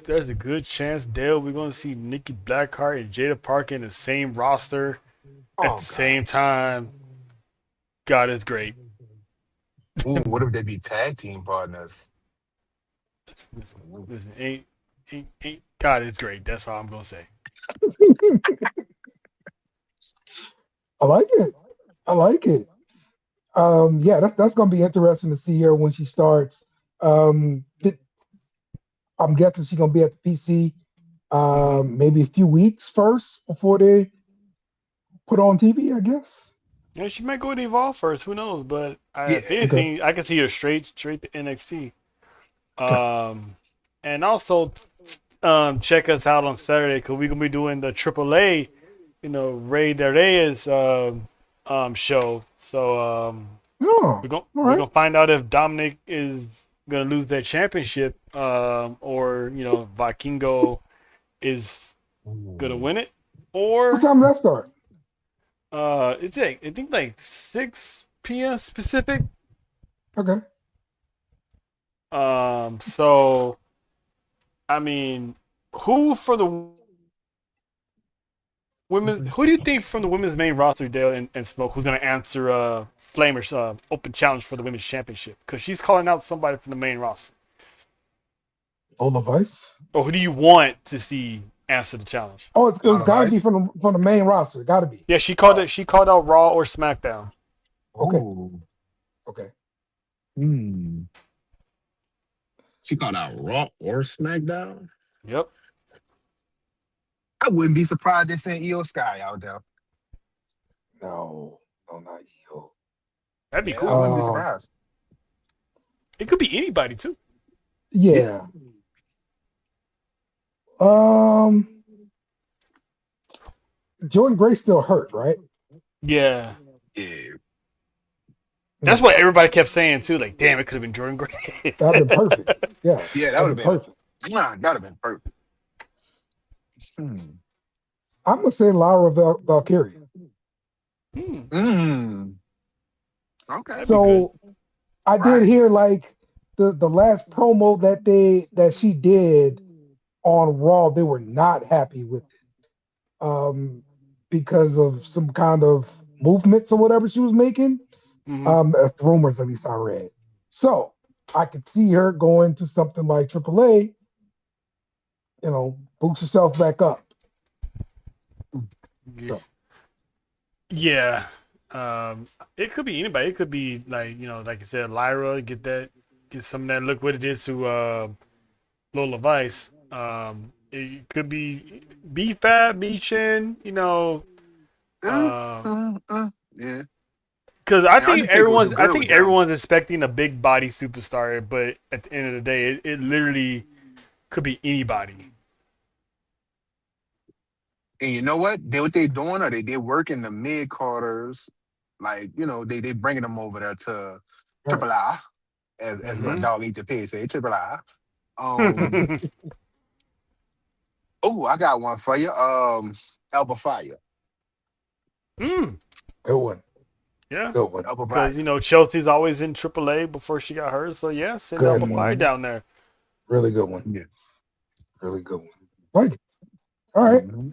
there's a good chance, Dale, we're gonna see Nikki Blackheart and Jada Parker in the same roster at Oh, the God. same time. God is great. Ooh, what if they be tag team partners? Listen, listen, ain't God is great. That's all I'm gonna say. I like it. I like it. Yeah, that's gonna be interesting to see her when she starts. I'm guessing she's gonna be at the PC Hmm. maybe a few weeks first before they put on TV, I guess. Yeah, she might go to Evolve first. Who knows? But Yeah. if Okay. anything, I can see her straight to NXT. Okay. And also check us out on Saturday because we're gonna be doing the AAA, Ray de Reyes show. So Oh, all we're right. gonna find out if Dominic is gonna lose that championship, or Vikingo is gonna Ooh. win it, What or time does that start? it's like I think like 6 p.m. Pacific. Okay. So I mean, who for the women? Who do you think from the women's main roster, Dale and Smoke, who's gonna answer Flamer's open challenge for the women's championship? Because she's calling out somebody from the main roster. Full of ice. Or who do you want to see answer the challenge? Oh, it's All of got to be us. from the main roster. Got to be. Yeah, she called it. She called out Raw or SmackDown. Okay. Oh. Okay. Hmm. She called out Raw or SmackDown? Yep, I wouldn't be surprised they sent Io Sky out there. No, no, not Io. that'd be Yeah, I cool. wouldn't be Um. surprised. It could be anybody too. Yeah. Yeah. Um. Jordan Gray still hurt, right? Yeah, Yeah. that's Mm, what everybody kept saying too. Like, damn, it could have been Jordan Gray. that'd been perfect. Yeah, Yeah, that would that'd have been been, perfect. that would have been perfect. Hmm. I'm gonna say Laura Valkyria. Hmm, Mm. Okay. that'd be good. So I did Right. hear like the last promo that she did on Raw, they were not happy with it. Because of some kind of movements or whatever she was making. Hmm. That's rumors at least I read. So I could see her going to something like AAA, boost herself back up. So Yeah. Um, it could be anybody. It could be like like you said, Lyra. Get some of that. Look what it did to Lola Vice. It could be B Fab, B Chin. Uh, Um, uh, uh, yeah. because And Undertaker would do I good with think them. everyone's expecting a big body superstar, but at the end of the day, it literally could be anybody. And you know what they doing? Are they working the mid carders, like they bringing them over there to all right. Triple I, as my Hmm. dog eat the pig say Triple I. Um. Oh, I got one for you. Alpha Fire. Mm, Good one. yeah. Good one. Alpha Because Fire. Chelsea's always in AAA before she got hurt, so yeah, send Good Alpha one. Fire Mm-hmm. down there. Really good one. Yeah. Really good one. Like it. All right. Mm-hmm.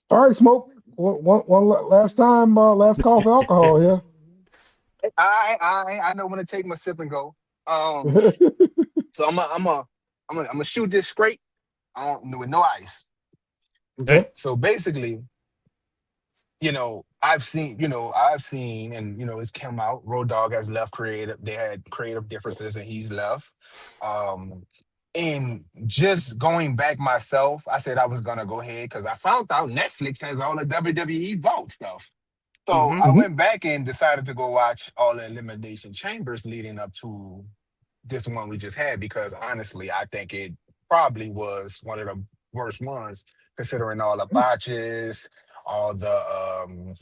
All right, Smoke. Last time, last call for alcohol here. I know when to take my sip and go. Um. So I'm a shoot this straight. with no ice. Okay. So basically, I've seen, and it's come out. Road Dogg has left creative. They had creative differences, and he's left. Um, and just going back myself, I said I was gonna go ahead because I found out Netflix has all the WWE Vault stuff. So Mm-hmm. I Mhm. went back and decided to go watch all the Elimination Chambers leading up to this one we just had because honestly, I think it probably was one of the worst ones considering all the botches, all the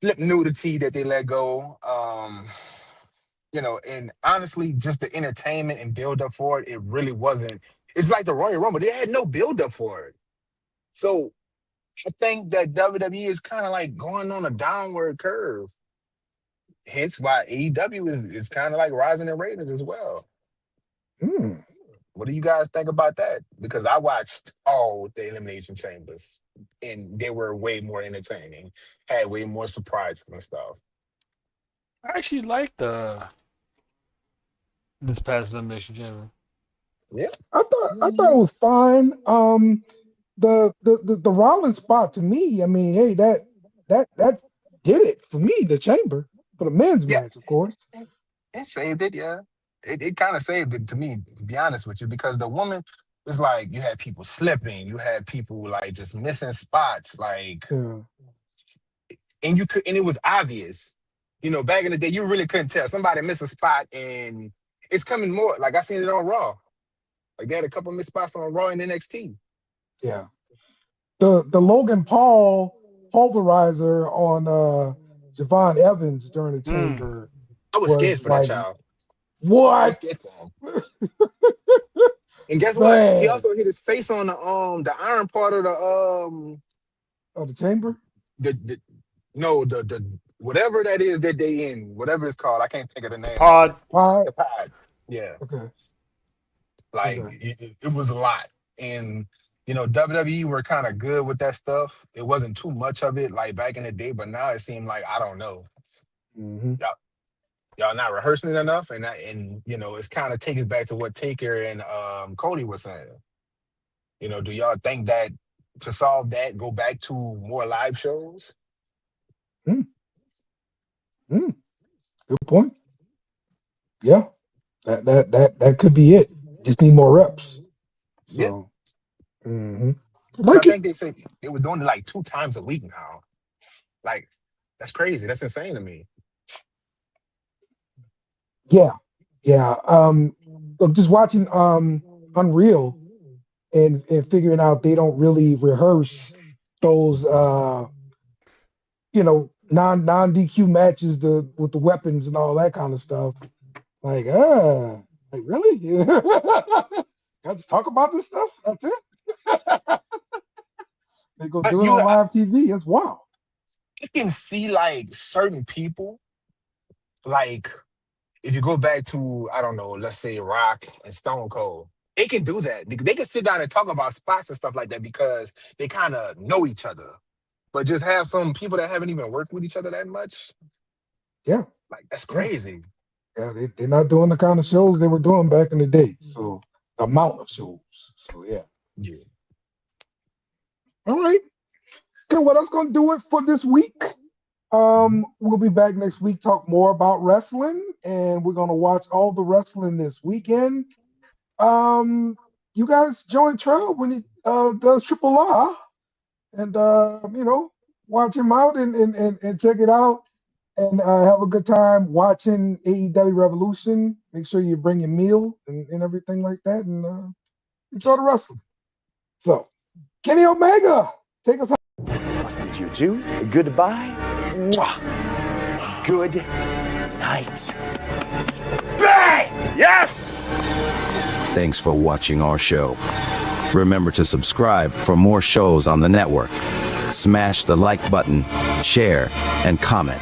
slip nudity that they let go. And honestly, just the entertainment and build up for it, it really wasn't. It's like the Royal Rumble; they had no build up for it. So I think that WWE is kind of like going on a downward curve. Hence why AEW is kind of like rising in ratings as well. Mm. What do you guys think about that? Because I watched all the Elimination Chambers and they were way more entertaining, had way more surprises and stuff. I actually like this past elimination chamber. Yeah. I thought it was fine. The Rollins spot to me, I mean, hey, that did it for me. The chamber for the men's Yeah. match, of course. It saved it, yeah. It kind of saved it to me, to be honest with you, because the woman was like, you had people slipping, you had people like just missing spots, like, Yeah, and it was obvious. Back in the day, you really couldn't tell. Somebody missed a spot, and it's coming more. Like I seen it on Raw. Like they had a couple missed spots on Raw and NXT. yeah. The Logan Paul pulverizer on Javon Evans during the Mm. chamber I was scared was for that like, child. I was what, scared for him. And guess what? He man? also hit his face on the iron part of Oh, the chamber? the no the whatever that is that they in, whatever it's called. I can't think of the The name of it. pod. Why? The pod. Yeah. Okay, Like okay. it was a lot. And WWE were kind of good with that stuff. It wasn't too much of it like back in the day, but now it seemed like I don't know. Hmm. Y'all not rehearsing it enough, and it's kind of takes us back to what Taker and Cody was saying. Do y'all think that to solve that, go back to more live shows? Mm, mm, good point. Yeah, that could be it. Just need more reps. Yeah. So, hmm I like it. think they say they were doing it like 2 times a week now. Like, that's crazy. That's insane to me. Yeah, yeah. Look, just watching Unreal and figuring out they don't really rehearse those non DQ matches with the weapons and all that kind of stuff. Like like really? Got to talk about this stuff? That's it? They go But do it on live TV. It's wild. I can see like certain people, like if you go back to, I don't know, let's say Rock and Stone Cold, they can do that. They can sit down and talk about spots and stuff like that because they kind of know each other. But just have some people that haven't even worked with each other that much, Yeah, like that's yeah, crazy. yeah. They're not doing the kind of shows they were doing back in the day. So the amount of shows. So yeah. Yeah. All right. Okay, well, that's gonna do it for this week. We'll be back next week, talk more about wrestling, and we're gonna watch all the wrestling this weekend. You guys join Trev when he does Triple R, and watch him out and check it out, and have a good time watching AEW Revolution. Make sure you bring your meal and everything like that, and enjoy the wrestling. So, Kenny Omega, take us home. Must bid you two goodbye. Mwah. Good night. Bang! Yes! Thanks for watching our show. Remember to subscribe for more shows on the network. Smash the like button, share, and comment.